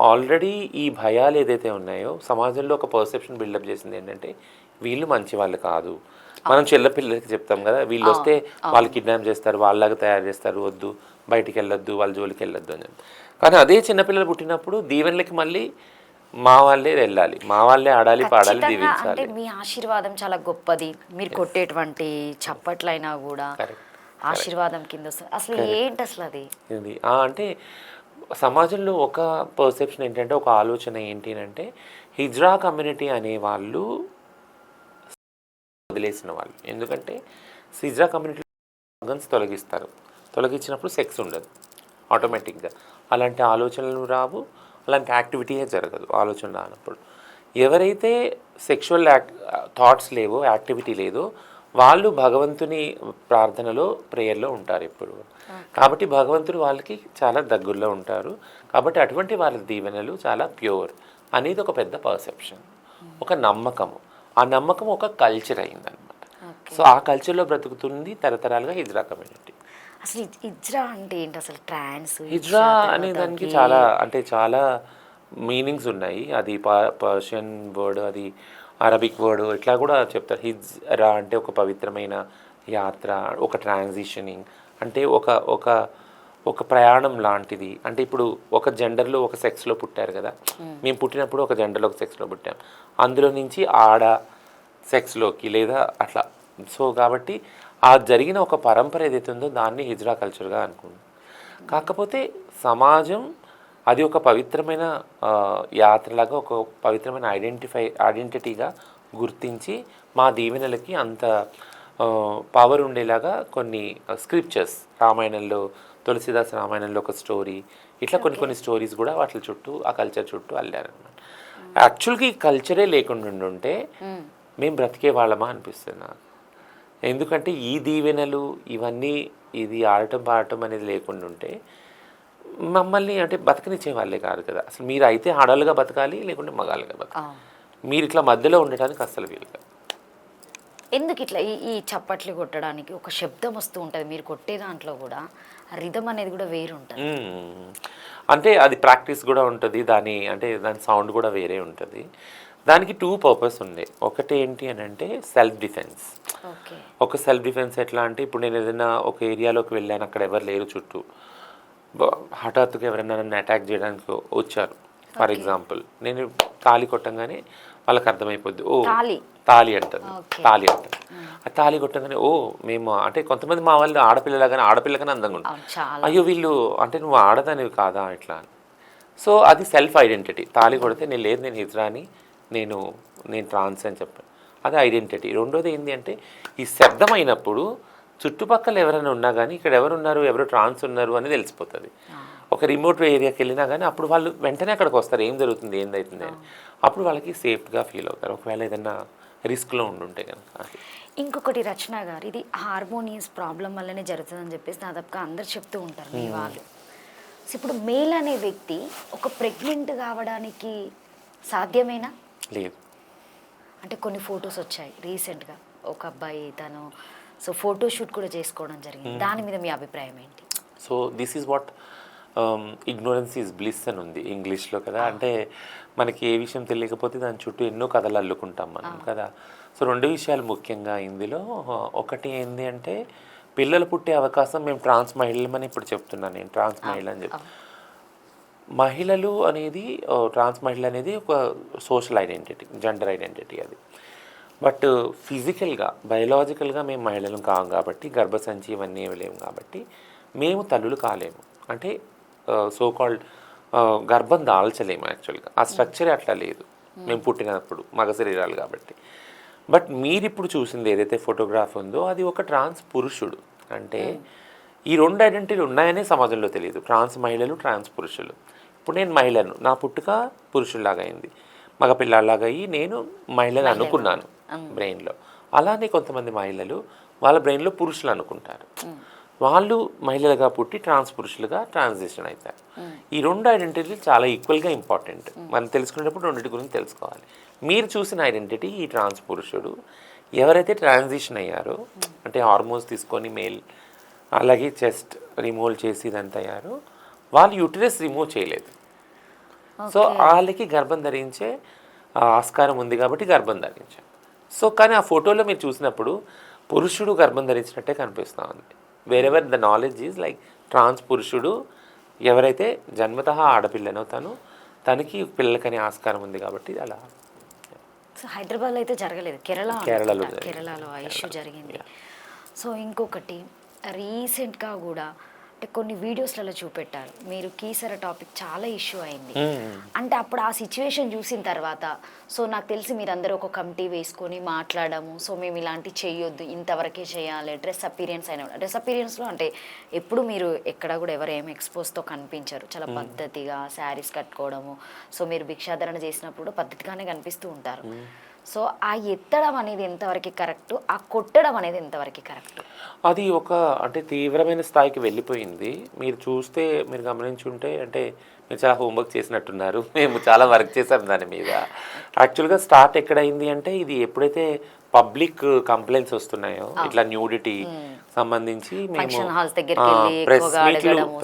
ఆల్రెడీ ఈ భయాలు ఏదైతే ఉన్నాయో సమాజంలో ఒక పర్సెప్షన్ బిల్డప్ చేసింది ఏంటంటే, వీళ్ళు మంచి వాళ్ళు కాదు. మనం చిన్నపిల్లలకి చెప్తాం కదా, వీళ్ళు వస్తే వాళ్ళు కిడ్నాప్ చేస్తారు, వాళ్ళలాగా తయారు చేస్తారు, వద్దు బయటికి వెళ్ళొద్దు, వాళ్ళ జోలికి వెళ్ళొద్దు అని. కానీ అదే చిన్నపిల్లలు పుట్టినప్పుడు దీవెనలకి మళ్ళీ మా వాళ్ళే వెళ్ళాలి, మా వాళ్ళే ఆడాలి, పాడాలి, దీవించాలి. అంటే మీ ఆశీర్వాదం చాలా గొప్పది, మీరు కొట్టేటువంటి చప్పట్లైనా కూడా ఆశీర్వాదం కింద వస్తుంది. అసలు ఏంటి అసలు అది? అంటే సమాజంలో ఒక పర్సెప్షన్ ఏంటంటే, ఒక ఆలోచన ఏంటి అంటే, హిజ్రా కమ్యూనిటీ అనేవాళ్ళు వదిలేసిన వాళ్ళు. ఎందుకంటే హిజ్రా కమ్యూనిటీ ఆర్గన్స్ తొలగించినప్పుడు సెక్స్ ఉండదు ఆటోమేటిక్గా. అలాంటి ఆలోచనలు రావు, అలాంటి యాక్టివిటీయే జరగదు ఆలోచన రానప్పుడు. ఎవరైతే సెక్షువల్ థాట్స్ లేవో, యాక్టివిటీ లేదో, వాళ్ళు భగవంతుని ప్రార్థనలో, ప్రేయర్లో ఉంటారు ఎప్పుడు. కాబట్టి భగవంతుడు వాళ్ళకి చాలా దగ్గరలో ఉంటారు. కాబట్టి అటువంటి వాళ్ళ దీవెనలు చాలా ప్యూర్ అనేది ఒక పెద్ద పర్సెప్షన్, ఒక నమ్మకము. ఆ నమ్మకం ఒక కల్చర్ అయిందనమాట. సో ఆ కల్చర్లో బ్రతుకుతుంది తరతరాలుగా హిజ్రా కమ్యూనిటీ. అసలు హిజ్రా అంటే ఏంటి? అసలు ట్రాన్స్ హిజ్రా అనే దానికి చాలా మీనింగ్స్ ఉన్నాయి. అది పర్షియన్ వర్డ్, అది అరబిక్ వర్డ్, ఇట్లా కూడా చెప్తారు. హిజ్రా అంటే ఒక పవిత్రమైన యాత్ర, ఒక ట్రాన్సిషనింగ్, అంటే ఒక ప్రయాణం లాంటిది. అంటే ఇప్పుడు ఒక జెండర్లో ఒక సెక్స్లో పుట్టారు కదా, మేము పుట్టినప్పుడు ఒక జెండర్లో ఒక సెక్స్లో పుట్టాం, అందులో నుంచి ఆడ సెక్స్లోకి లేదా అట్లా. సో కాబట్టి ఆ జరిగిన ఒక పరంపర ఏదైతే ఉందో దాన్ని హిజ్రా కల్చర్గా అనుకుంది. కాకపోతే సమాజం అది ఒక పవిత్రమైన యాత్రలాగా, ఒక పవిత్రమైన ఐడెంటిటీగా గుర్తించి మా దీవెనలకి అంత పవర్ ఉండేలాగా కొన్ని స్క్రిప్చర్స్, రామాయణంలో తులసిదాస్ రామాయణంలో ఒక స్టోరీ, ఇట్లా కొన్ని స్టోరీస్ కూడా వాటి చుట్టూ, ఆ కల్చర్ చుట్టూ అల్లారనమాట. యాక్చువల్గా ఈ కల్చరే లేకుండా ఉంటే మేము బ్రతికే వాళ్ళమా అనిపిస్తుంది నాకు. ఎందుకంటే ఈ దీవెనలు ఇవన్నీ, ఇది ఆడటం పాడటం అనేది లేకుండా ఉంటే మమ్మల్ని అంటే బతకనిచ్చే వాళ్ళే కాదు కదా. అసలు మీరు అయితే ఆడలుగా బతకాలి, లేకుంటే మగాళ్ళుగా బతకాలి. మీరు ఇట్లా మధ్యలో ఉండటానికి అస్సలు వీలు కాదు. ఎందుకు ఇట్లా ఈ చప్పట్లు కొట్టడానికి ఒక శబ్దం వస్తూ ఉంటుంది, మీరు కొట్టే దాంట్లో కూడా రిథం అనేది కూడా వేరు ఉంటుంది. అంటే అది ప్రాక్టీస్ కూడా ఉంటుంది, దాని సౌండ్ కూడా వేరే ఉంటుంది. దానికి 2 పర్పస్ ఉంది. ఒకటి ఏంటి అని అంటే సెల్ఫ్ డిఫెన్స్. ఒక సెల్ఫ్ డిఫెన్స్ ఎట్లా అంటే, ఇప్పుడు నేను ఏదైనా ఒక ఏరియాలోకి వెళ్ళాను, అక్కడ ఎవరు లేరు చుట్టూ, హఠాత్తుగా ఎవరైనా నన్ను అటాక్ చేయడానికి వచ్చారు. ఫర్ ఎగ్జాంపుల్ నేను తాళి కొట్టంగానే వాళ్ళకి అర్థమైపోద్ది, ఓ తాళి అంటుంది. ఆ తాళి కొట్టంగానే ఓ మేము అంటే, కొంతమంది మా వాళ్ళు ఆడపిల్లగానే అందంగా ఉంటారు, అయ్యో వీళ్ళు అంటే నువ్వు ఆడదానివి కాదా ఇట్లా అని. సో అది సెల్ఫ్ ఐడెంటిటీ. తాళి కొడితే నేను లేదు, నేను హిజ్రాని, నేను ట్రాన్స్ అని చెప్పాను, అది ఐడెంటిటీ. రెండోది ఏంటి అంటే, ఈ శబ్దం అయినప్పుడు చుట్టుపక్కల ఎవరైనా ఉన్నా కానీ ఇక్కడ ఎవరు ట్రాన్స్ ఉన్నారు అని తెలిసిపోతుంది. ఒక రిమోట్ ఏరియాకి వెళ్ళినా కానీ అప్పుడు వాళ్ళు వెంటనే అక్కడికి వస్తారు, ఏం జరుగుతుంది ఏందవుతుంది అని. అప్పుడు వాళ్ళకి సేఫ్గా ఫీల్ అవుతారు, ఒకవేళ ఏదైనా రిస్క్లో ఉండుంటే కనుక. ఇంకొకటి రచన గారు, ఇది హార్మోనియస్ ప్రాబ్లం వల్లనే జరుగుతుందని చెప్పేసి దాదాపుగా అందరు చెప్తూ ఉంటారు మీ వాళ్ళు. సో ఇప్పుడు మేల్ అనే వ్యక్తి ఒక ప్రెగ్నెంట్ కావడానికి సాధ్యమేనా? లేదు. అంటే కొన్ని ఫొటోస్ వచ్చాయి రీసెంట్గా, ఒక అబ్బాయి తను ఫోటోషూట్ కూడా చేసుకోవడం జరిగింది, దాని మీద మీ అభిప్రాయం ఏంటి? So this is what ignorance is bliss అని ఉంది ఇంగ్లీష్లో కదా. అంటే మనకి ఏ విషయం తెలియకపోతే దాని చుట్టూ ఎన్నో కథలు అల్లుకుంటాం మనం కదా. సో 2 విషయాలు ముఖ్యంగా ఇందులో. ఒకటి ఏంటి అంటే, పిల్లలు పుట్టే అవకాశం, మేము ట్రాన్స్ మహిళలమని ఇప్పుడు చెప్తున్నాను, నేను ట్రాన్స్ మహిళ అని చెప్తాను. మహిళలు అనేది, ట్రాన్స్ మహిళ అనేది ఒక సోషల్ ఐడెంటిటీ, జెండర్ ఐడెంటిటీ అది. బట్ ఫిజికల్గా, బయలాజికల్గా మేము మహిళలు కాము కాబట్టి, గర్భసంచి ఇవన్నీ ఏమి లేవు కాబట్టి మేము తల్లులు కాలేము. అంటే సో కాల్డ్ గర్భం దాల్చలేము. యాక్చువల్గా ఆ స్ట్రక్చరే అట్లా లేదు మేము పుట్టినప్పుడు, మగ శరీరాలు కాబట్టి. బట్ మీరు ఇప్పుడు చూసింది ఏదైతే ఫోటోగ్రాఫ్ ఉందో అది ఒక ట్రాన్స్ పురుషుడు. అంటే ఈ 2 ఐడెంటిటీలు ఉన్నాయనే సమాజంలో తెలియదు, ట్రాన్స్ మహిళలు, ట్రాన్స్ పురుషులు. ఇప్పుడు నేను మహిళను, నా పుట్టుక పురుషుల్లాగా అయింది, మగపిల్లాలాగా అయ్యి నేను మహిళను అనుకున్నాను బ్రెయిన్లో. అలానే కొంతమంది మహిళలు వాళ్ళ బ్రెయిన్లో పురుషులు అనుకుంటారు, వాళ్ళు మహిళలుగా పుట్టి ట్రాన్స్ పురుషులుగా ట్రాన్సిషన్ అవుతారు. ఈ 2 ఐడెంటిటీలు చాలా ఈక్వల్గా ఇంపార్టెంట్. మనం తెలుసుకునేటప్పుడు 2 గురించి తెలుసుకోవాలి. మీరు చూసిన ఐడెంటిటీ ఈ ట్రాన్స్ పురుషుడు. ఎవరైతే ట్రాన్సిషన్ అయ్యారో, అంటే హార్మోన్స్ తీసుకొని మేల్, అలాగే చెస్ట్ రిమూవ్ చేసి ఇదంతా అయ్యారో, వాళ్ళు యూటరస్ రిమూవ్ చేయలేదు. సో వాళ్ళకి గర్భం ధరించే ఆస్కారం ఉంది కాబట్టి గర్భం ధరించారు. సో కానీ ఆ ఫోటోలో మీరు చూసినప్పుడు పురుషుడు గర్భం ధరించినట్టే కనిపిస్తూ ఉంది. Wherever the knowledge is like trans పురుషుడు ఎవరైతే జన్మతః ఆడపిల్లనో తనకి పిల్లలకనే ఆస్కారం ఉంది కాబట్టి అలా. సో హైదరాబాద్లో అయితే జరగలేదు, కేరళలో ఆ ఇష్యూ జరిగింది. సో ఇంకొకటి రీసెంట్గా కూడా అంటే కొన్ని వీడియోస్లలో చూపెట్టారు మీరు కీసర టాపిక్ చాలా ఇష్యూ అయింది. అంటే అప్పుడు ఆ సిచ్యువేషన్ చూసిన తర్వాత సో నాకు తెలిసి మీరందరూ ఒక కమిటీ వేసుకొని మాట్లాడము, సో మేము ఇలాంటి చేయొద్దు, ఇంతవరకే చేయాలి, డ్రెస్ అపీరియన్స్ అయినా డ్రెస్ అపీరియన్స్లో అంటే ఎప్పుడు మీరు ఎక్కడ కూడా ఎవరు ఏం ఎక్స్పోజ్తో కనిపించరు, చాలా పద్ధతిగా శారీస్ కట్టుకోవడము, సో మీరు భిక్షాధరణ చేసినప్పుడు కూడా పద్ధతిగానే కనిపిస్తూ ఉంటారు. సో ఆ ఎత్తడం అనేది ఎంతవరకు కరెక్ట్, ఆ కొట్టడం అనేది ఎంతవరకు కరెక్ట్? అది ఒక అంటే తీవ్రమైన స్థాయికి వెళ్ళిపోయింది. మీరు చూస్తే మీరు గమనించుంటే అంటే మీరు చాలా హోంవర్క్ చేసినట్టున్నారు. మేము చాలా వర్క్ చేసాం దాని మీద. యాక్చువల్గా స్టార్ట్ ఎక్కడైంది అంటే ఇది ఎప్పుడైతే పబ్లిక్ కంప్లైంట్స్ వస్తున్నాయో ఇట్లా న్యూడిటీ సంబంధించి మేము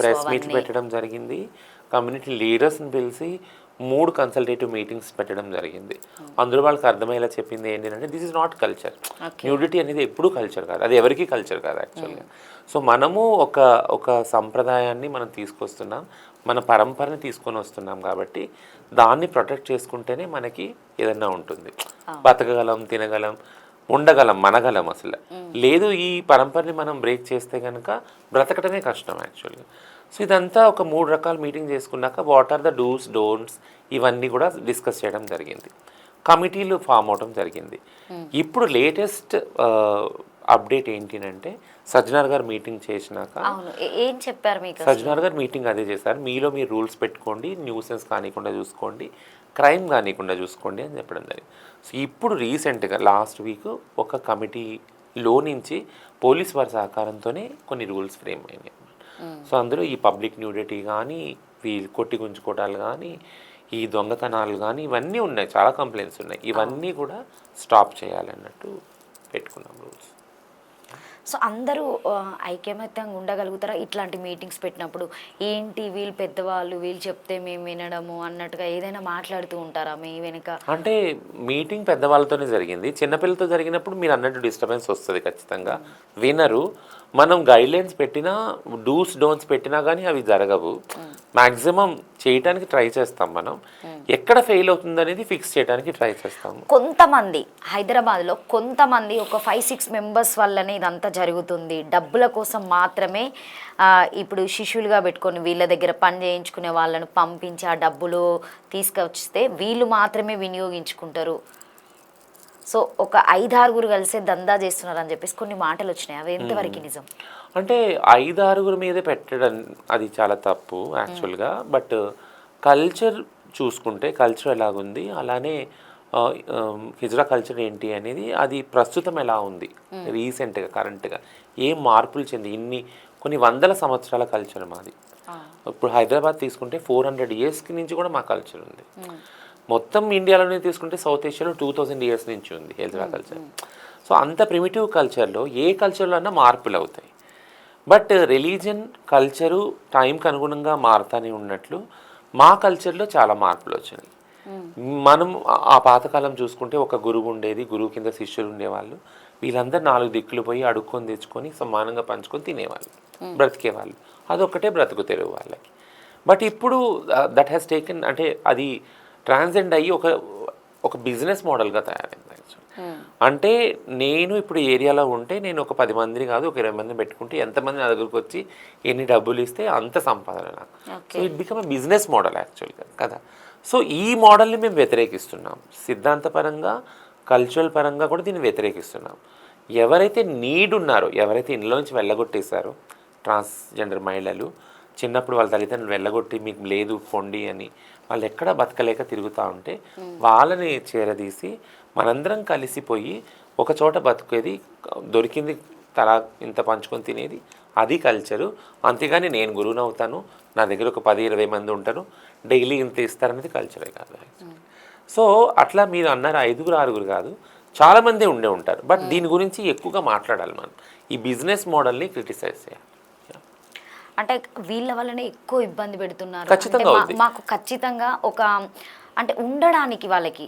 ప్రెస్ మీట్లు పెట్టడం జరిగింది. కమ్యూనిటీ లీడర్స్ని పిలిచి 3 కన్సల్టేటివ్ మీటింగ్స్ పెట్టడం జరిగింది. అందులో వాళ్ళకి అర్థమయ్యేలా చెప్పింది ఏంటంటే this is not culture. Nudity అనేది ఎప్పుడూ కల్చర్ కాదు, అది ఎవరికి కల్చర్ కాదు యాక్చువల్గా. సో మనము ఒక సంప్రదాయాన్ని మనం తీసుకొస్తున్నాం, మన పరంపరని తీసుకొని వస్తున్నాం కాబట్టి దాన్ని ప్రొటెక్ట్ చేసుకుంటేనే మనకి ఏదన్నా ఉంటుంది, బతకగలం, తినగలం, ఉండగలం, మనగలం. అసలు లేదు ఈ పరంపరని మనం బ్రేక్ చేస్తే కనుక బ్రతకటమే కష్టం యాక్చువల్గా. సో ఇదంతా ఒక 3 రకాల మీటింగ్ చేసుకున్నాక what are the dos don'ts ఇవన్నీ కూడా డిస్కస్ చేయడం జరిగింది. కమిటీలు ఫామ్ అవడం జరిగింది. ఇప్పుడు లేటెస్ట్ అప్డేట్ ఏంటి అంటే సజ్జనార్ గారు మీటింగ్ చేసినాక ఏం చెప్పారు మీకు? సజ్జనార్ గారు మీటింగ్ అదే చేశారు, మీలో మీరు రూల్స్ పెట్టుకోండి, న్యూసెన్స్ కానికుండా చూసుకోండి, క్రైమ్ కానికుండా చూసుకోండి అని చెప్పడం జరిగింది. సో ఇప్పుడు రీసెంట్గా లాస్ట్ వీక్ ఒక కమిటీలో నుంచి పోలీస్ వారి సహకారంతోనే కొన్ని రూల్స్ ఫ్రేమ్ అయినాయి. సో అందులో ఈ పబ్లిక్ న్యూడిటీ కానీ, కొట్టి గుంజుకోవటాలు కానీ, ఈ దొంగతనాలు కానీ ఇవన్నీ ఉన్నాయి, చాలా కంప్లైంట్స్ ఉన్నాయి. ఇవన్నీ కూడా స్టాప్ చేయాలన్నట్టు పెట్టుకున్నాం రూల్స్. సో అందరూ ఐకమత్యంగా ఉండగలుగుతారా ఇట్లాంటి మీటింగ్స్ పెట్టినప్పుడు? ఏంటి వీళ్ళు పెద్దవాళ్ళు, వీళ్ళు చెప్తే మేము వినడము అన్నట్టుగా ఏదైనా మాట్లాడుతూ ఉంటారా మీ వెనుక? అంటే మీటింగ్ పెద్దవాళ్ళతోనే జరిగింది. చిన్నపిల్లలతో జరిగినప్పుడు మీరు అన్నట్టు డిస్టర్బెన్స్ వస్తుంది ఖచ్చితంగా, వినరు. మనం గైడ్లైన్స్ పెట్టినా, డూస్ డోంట్స్ పెట్టినా కానీ అవి జరగవు. మ్యాక్సిమం చేయడానికి ట్రై చేస్తాం. మనం ఎక్కడ ఫెయిల్ అవుతుంది అనేది ఫిక్స్ చేయడానికి ట్రై చేస్తాము. కొంతమంది హైదరాబాద్లో కొంతమంది ఒక 5-6 మెంబర్స్ వల్లనే ఇదంతా జరుగుతుంది, డబ్బుల కోసం మాత్రమే ఇప్పుడు శిష్యులుగా పెట్టుకొని వీళ్ళ దగ్గర పని చేయించుకునే వాళ్ళను పంపించి ఆ డబ్బులు తీసుకొస్తే వీళ్ళు మాత్రమే వినియోగించుకుంటారు, సో ఒక 5-6 కలిసే దందా చేస్తున్నారు అని చెప్పేసి కొన్ని మాటలు వచ్చినాయి. అవి ఎంతవరకు నిజం? అంటే 5-6 మీదే పెట్టడం అది చాలా తప్పు యాక్చువల్గా. బట్ కల్చర్ చూసుకుంటే కల్చర్ ఎలాగుంది, అలానే హిజ్రా కల్చర్ ఏంటి అనేది అది ప్రస్తుతం ఎలా ఉంది, రీసెంట్గా కరెంట్గా ఏం మార్పులు చెంది కొన్ని వందల సంవత్సరాల కల్చర్ మాది. ఇప్పుడు హైదరాబాద్ తీసుకుంటే 400 ఇయర్స్కి నుంచి కూడా మా కల్చర్ ఉంది. మొత్తం ఇండియాలోనే తీసుకుంటే సౌత్ ఏషియాలో 2000 ఇయర్స్ నుంచి ఉంది హిజ్రా కల్చర్. సో అంత ప్రిమిటివ్ కల్చర్లో ఏ కల్చర్లో అన్నా మార్పులు అవుతాయి. బట్ రిలీజన్ కల్చరు టైంకి అనుగుణంగా మారుతూనే ఉన్నట్లు మా కల్చర్లో చాలా మార్పులు వచ్చినాయి. మనం ఆ పాతకాలం చూసుకుంటే ఒక గురువు ఉండేది, గురువు కింద శిష్యులు ఉండేవాళ్ళు, వీళ్ళందరూ 4 దిక్కులు పోయి అడుక్కొని తెచ్చుకొని సమానంగా పంచుకొని తినేవాళ్ళు, బ్రతికేవాళ్ళు. అదొక్కటే బ్రతుకు తెరువు వాళ్ళకి. బట్ ఇప్పుడు దట్ హ్యాస్ టేకెన్ అంటే అది ట్రాన్సెండ్ అయ్యి ఒక బిజినెస్ మోడల్గా తయారైంది. అంటే నేను ఇప్పుడు ఏరియాలో ఉంటే నేను ఒక 10 మందిని కాదు ఒక 20 మందిని పెట్టుకుంటే ఎంతమంది నా దగ్గరకు వచ్చి ఎన్ని డబ్బులు ఇస్తే అంత సంపాదన నాకు. So it become a business model యాక్చువల్గా కదా. సో ఈ మోడల్ని మేము వ్యతిరేకిస్తున్నాం, సిద్ధాంతపరంగా కల్చరల్ పరంగా కూడా దీన్ని వ్యతిరేకిస్తున్నాం. ఎవరైతే నీడ్ ఉన్నారో, ఎవరైతే ఇంట్లోంచి వెళ్ళగొట్టేశారో ట్రాన్స్జెండర్ మహిళలు, చిన్నప్పుడు వాళ్ళ తల్లిదండ్రులు వెళ్ళగొట్టి మీకు లేదు పొండి అని వాళ్ళు ఎక్కడ బతకలేక తిరుగుతూ ఉంటే వాళ్ళని చేరదీసి మనందరం కలిసిపోయి ఒక చోట బతికేది, దొరికింది తలా ఇంత పంచుకొని తినేది, అది కల్చరు. అంతేగాని నేను గురువుని అవుతాను, నా దగ్గర ఒక 10-20 మంది ఉంటారు, డైలీ ఇంత ఇస్తారనేది కల్చరే కాదు. సో అట్లా మీరు అన్నారు 5-6 కాదు, చాలామంది ఉండే ఉంటారు. బట్ దీని గురించి ఎక్కువగా మాట్లాడాలి మనం, ఈ బిజినెస్ మోడల్ని క్రిటిసైజ్ చేయాలి. అంటే వీళ్ళ వల్లనే ఎక్కువ ఇబ్బంది పెడుతున్నారు. మాకు ఖచ్చితంగా ఒక అంటే ఉండడానికి వాళ్ళకి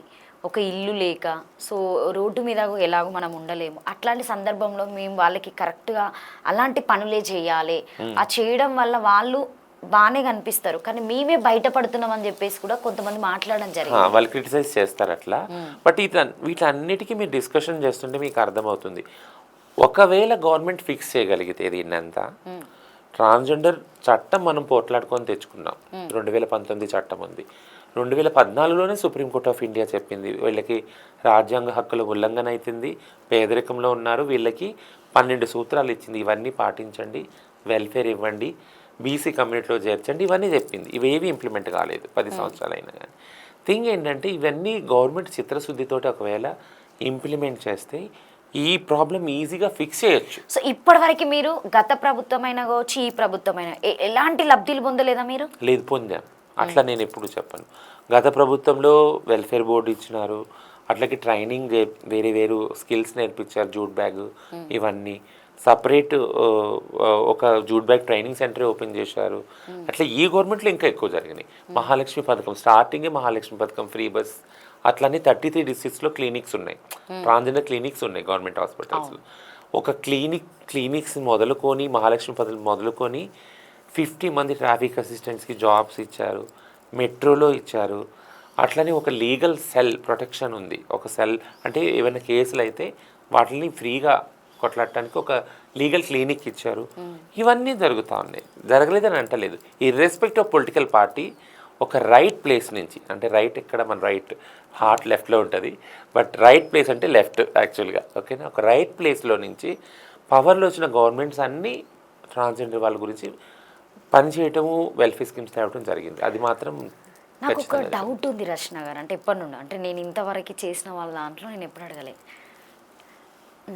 ఒక ఇల్లు లేక, సో రోడ్డు మీద ఎలాగో మనం ఉండలేము. అట్లాంటి సందర్భంలో మేము వాళ్ళకి కరెక్ట్గా అలాంటి పనులే చేయాలి, ఆ చేయడం వల్ల వాళ్ళు బాగానే కనిపిస్తారు, కానీ మేమే బయటపడుతున్నాం అని చెప్పేసి కూడా కొంతమంది మాట్లాడడం జరిగింది. వాళ్ళు క్రిటిసైజ్ చేస్తారు అట్లా. బట్ వీటన్నిటికీ మీరు డిస్కషన్ చేస్తుంటే మీకు అర్థమవుతుంది, ఒకవేళ గవర్నమెంట్ ఫిక్స్ చేయగలిగితే దీన్నంతా ట్రాన్స్జెండర్ చట్టం మనం పోట్లాడుకొని తెచ్చుకున్నాం. 2019 చట్టం ఉంది. 2014లోనే సుప్రీంకోర్ట్ ఆఫ్ ఇండియా చెప్పింది వీళ్ళకి రాజ్యాంగ హక్కుల ఉల్లంఘన అవుతుంది, పేదరికంలో ఉన్నారు, వీళ్ళకి 12 సూత్రాలు ఇచ్చింది, ఇవన్నీ పాటించండి, వెల్ఫేర్ ఇవ్వండి, బీసీ కమ్యూనిటీలో చేర్చండి, ఇవన్నీ చెప్పింది. ఇవేవి ఇంప్లిమెంట్ కాలేదు 10 సంవత్సరాలు అయినా కానీ. థింగ్ ఏంటంటే ఇవన్నీ గవర్నమెంట్ చిత్రశుద్ధితోటి ఒకవేళ ఇంప్లిమెంట్ చేస్తే ఈ ప్రాబ్లం ఈజీగా ఫిక్స్ చేయొచ్చు. సో ఇప్పటివరకు మీరు గత ప్రభుత్వమైనా కావచ్చు, ఈ ప్రభుత్వమైన ఎలాంటి లబ్ధిలు పొందలేదా మీరు? లేదు, పొందాం. అట్లా నేను ఎప్పుడు చెప్పను. గత ప్రభుత్వంలో వెల్ఫేర్ బోర్డు ఇచ్చినారు, అట్లాగే ట్రైనింగ్ వేరే వేరు స్కిల్స్ నేర్పించారు, జూట్ బ్యాగ్ ఇవన్నీ సపరేట్ ఒక jute bag training centre open చేశారు. అట్లా ఈ గవర్నమెంట్లో ఇంకా ఎక్కువ జరిగినాయి. మహాలక్ష్మి పథకం స్టార్టింగే మహాలక్ష్మి పథకం, ఫ్రీ బస్, అట్లనే 33 డిస్ట్రిక్ట్స్లో క్లినిక్స్ ఉన్నాయి, ట్రాన్స్జెండర్ క్లినిక్స్ ఉన్నాయి గవర్నమెంట్ హాస్పిటల్స్లో. ఒక క్లినిక్స్ మొదలుకొని మహాలక్ష్మి పథకం మొదలుకొని 50 మంది ట్రాఫిక్ అసిస్టెంట్స్కి జాబ్స్ ఇచ్చారు, మెట్రోలో ఇచ్చారు. అట్లనే ఒక లీగల్ సెల్ ప్రొటెక్షన్ ఉంది. ఒక సెల్ అంటే ఏమైనా కేసులు అయితే వాటిని ఫ్రీగా కొట్లాడటానికి ఒక లీగల్ క్లినిక్ ఇచ్చారు. ఇవన్నీ జరుగుతూ ఉన్నాయి, జరగలేదని అంటలేదు. ఇర్రెస్పెక్ట్ ఆఫ్ పొలిటికల్ పార్టీ ఒక రైట్ ప్లేస్ నుంచి, అంటే రైట్ ఎక్కడ మన రైట్ హార్ట్ లెఫ్ట్లో ఉంటుంది, బట్ రైట్ ప్లేస్ అంటే లెఫ్ట్ యాక్చువల్గా, ఓకేనా. ఒక రైట్ ప్లేస్లో నుంచి పవర్లో వచ్చిన గవర్నమెంట్స్ అన్నీ ట్రాన్స్జెండర్ వాళ్ళ గురించి పనిచేయటము, వెల్ఫేర్ స్కీమ్స్ తేవడం జరిగింది. అది మాత్రం నాకు ఒక డౌట్ ఉంది రచన గారు, అంటే ఎప్పటి నుండి అంటే నేను ఇంతవరకు చేసిన వాళ్ళ దాంట్లో నేను ఎప్పుడు అడగలే.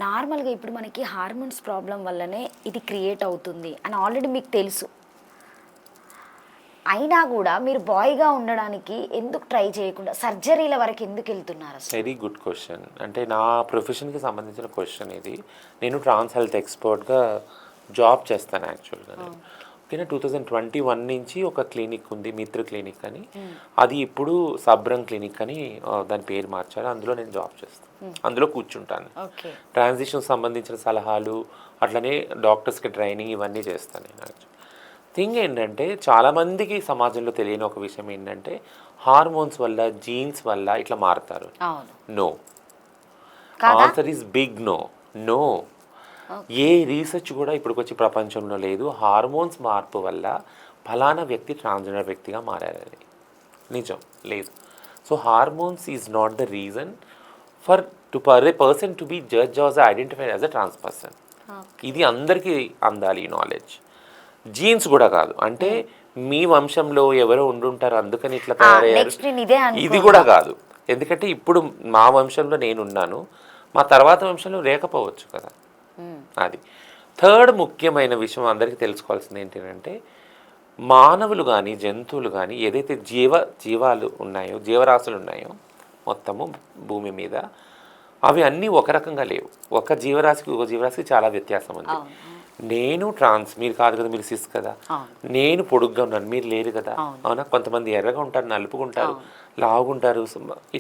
నార్మల్గా ఇప్పుడు మనకి హార్మోన్స్ ప్రాబ్లం వల్లనే ఇది క్రియేట్ అవుతుంది అని ఆల్రెడీ మీకు తెలుసు, అయినా కూడా మీరు బాయ్గా ఉండడానికి ఎందుకు ట్రై చేయకుండా సర్జరీల వరకు ఎందుకు వెళ్తున్నారు? Very good question. అంటే నా ప్రొఫెషన్కి సంబంధించిన క్వశ్చన్ ఇది. నేను ట్రాన్స్ హెల్త్ ఎక్స్పర్ట్గా జాబ్ చేస్తాను యాక్చువల్గా. ఓకేనా. 2021 నుంచి ఒక క్లినిక్ ఉంది, మిత్ర క్లినిక్ అని. అది ఇప్పుడు సబ్రంగ్ క్లినిక్ అని దాని పేరు మార్చారు. అందులో నేను జాబ్ చేస్తాను, అందులో కూర్చుంటాను. ట్రాన్సిషన్ సంబంధించిన సలహాలు, అట్లనే డాక్టర్స్కి ట్రైనింగ్ ఇవన్నీ చేస్తాను నేను యాక్చువల్. థింగ్ ఏంటంటే చాలామందికి సమాజంలో తెలియని ఒక విషయం ఏంటంటే హార్మోన్స్ వల్ల, జీన్స్ వల్ల ఇట్లా మారుతారు. No, answer is big no. No, a research కూడా ఇప్పటికొచ్చి ప్రపంచంలో లేదు హార్మోన్స్ మార్పు వల్ల ఫలానా వ్యక్తి ట్రాన్స్జెండర్ వ్యక్తిగా మారారని. నిజం లేదు. So hormones is not the reason for a person to be judge as identified as a trans person. ఇది అందరికీ అందాలి ఈ నాలెడ్జ్. జీన్స్ కూడా కాదు, అంటే మీ వంశంలో ఎవరో ఉండుంటారు అందుకని ఇట్లా తయారయ్యారు, ఇది కూడా కాదు. ఎందుకంటే ఇప్పుడు మా వంశంలో నేనున్నాను, మా తర్వాత వంశంలో లేకపోవచ్చు కదా. అది థర్డ్ ముఖ్యమైన విషయం అందరికీ తెలుసుకోవాల్సింది ఏంటంటే మానవులు కానీ జంతువులు కానీ ఏదైతే జీవాలు ఉన్నాయో, జీవరాశులు ఉన్నాయో మొత్తము భూమి మీద, అవి అన్నీ ఒక రకంగా లేవు. ఒక జీవరాశికి ఒక జీవరాశికి చాలా వ్యత్యాసం ఉంది. నేను ట్రాన్స్, మీరు కాదు కదా, మీరు సిస్ కదా. నేను పొడుగ్గా ఉన్నాను, మీరు లేరు కదా, అవునా. కొంతమంది ఎర్రగా ఉంటారు, నలుపుకుంటారు, లావుగుంటారు,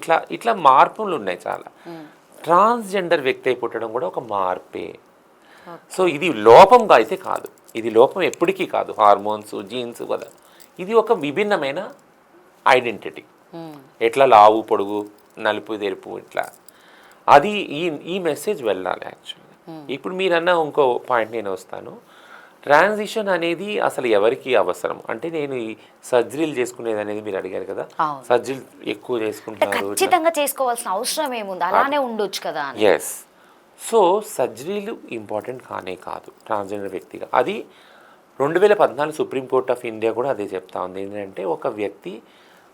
ఇట్లా ఇట్లా మార్పులు ఉన్నాయి చాలా. ట్రాన్స్జెండర్ వ్యక్తి అయి పుట్టడం కూడా ఒక మార్పే. సో ఇది లోపంగా అయితే కాదు, ఇది లోపం ఎప్పటికీ కాదు. హార్మోన్స్, జీన్స్ కదా, ఇది ఒక విభిన్నమైన ఐడెంటిటీ. ఎట్లా లావు, పొడుగు, నలుపు, తెరుపు, ఇట్లా అది ఈ మెసేజ్ వెళ్ళాలి యాక్చువల్గా. ఇప్పుడు మీరన్న ఇంకో పాయింట్ నేను వస్తాను. ట్రాన్సిషన్ అనేది అసలు ఎవరికి అవసరం అంటే, నేను ఈ సర్జరీలు చేసుకునేది అనేది మీరు అడిగారు కదా, సర్జరీలు ఎక్కువ చేసుకుంటున్నారు, ఖచ్చితంగా చేసుకోవాల్సిన అవసరం ఏముంది, అలానే ఉండొచ్చు కదా. ఎస్. సో సర్జరీలు ఇంపార్టెంట్ కానే కాదు ట్రాన్స్జెండర్ వ్యక్తిగా. అది 2014 సుప్రీంకోర్ట్ ఆఫ్ ఇండియా కూడా అదే చెప్తా ఉంది. ఏంటంటే ఒక వ్యక్తి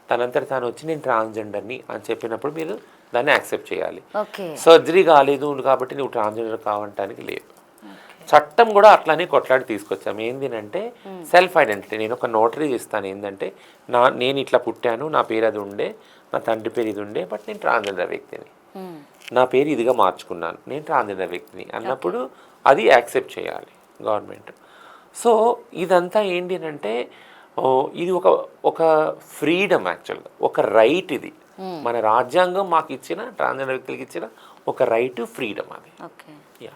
తనంతట తాను వచ్చి నేను ట్రాన్స్జెండర్ని అని చెప్పినప్పుడు మీరు దాన్ని యాక్సెప్ట్ చేయాలి. సర్జరీ కాలేదు కాబట్టి నువ్వు ట్రాన్స్జెండర్ కావటానికి లేదు. చట్టం కూడా అట్లానే కొట్లాడి తీసుకొచ్చాము. ఏంటంటే సెల్ఫ్ ఐడెంటిటీ. నేను ఒక నోటరీ ఇస్తాను, ఏంటంటే నేను ఇట్లా పుట్టాను, నా పేరు అది ఉండే, నా తండ్రి పేరు ఇది ఉండే, బట్ నేను ట్రాన్స్జెండర్ వ్యక్తిని, నా పేరు ఇదిగా మార్చుకున్నాను, నేను ట్రాన్స్జెండర్ వ్యక్తిని అన్నప్పుడు అది యాక్సెప్ట్ చేయాలి గవర్నమెంట్. సో ఇదంతా ఏంటి అంటే ఇది ఒక ఫ్రీడమ్ యాక్చువల్గా, ఒక రైట్. ఇది మన రాజ్యాంగం మాకు ఇచ్చిన, ట్రాన్స్జెండర్ వ్యక్తులకి ఇచ్చిన ఒక రైట్, ఫ్రీడమ్ అది. యా.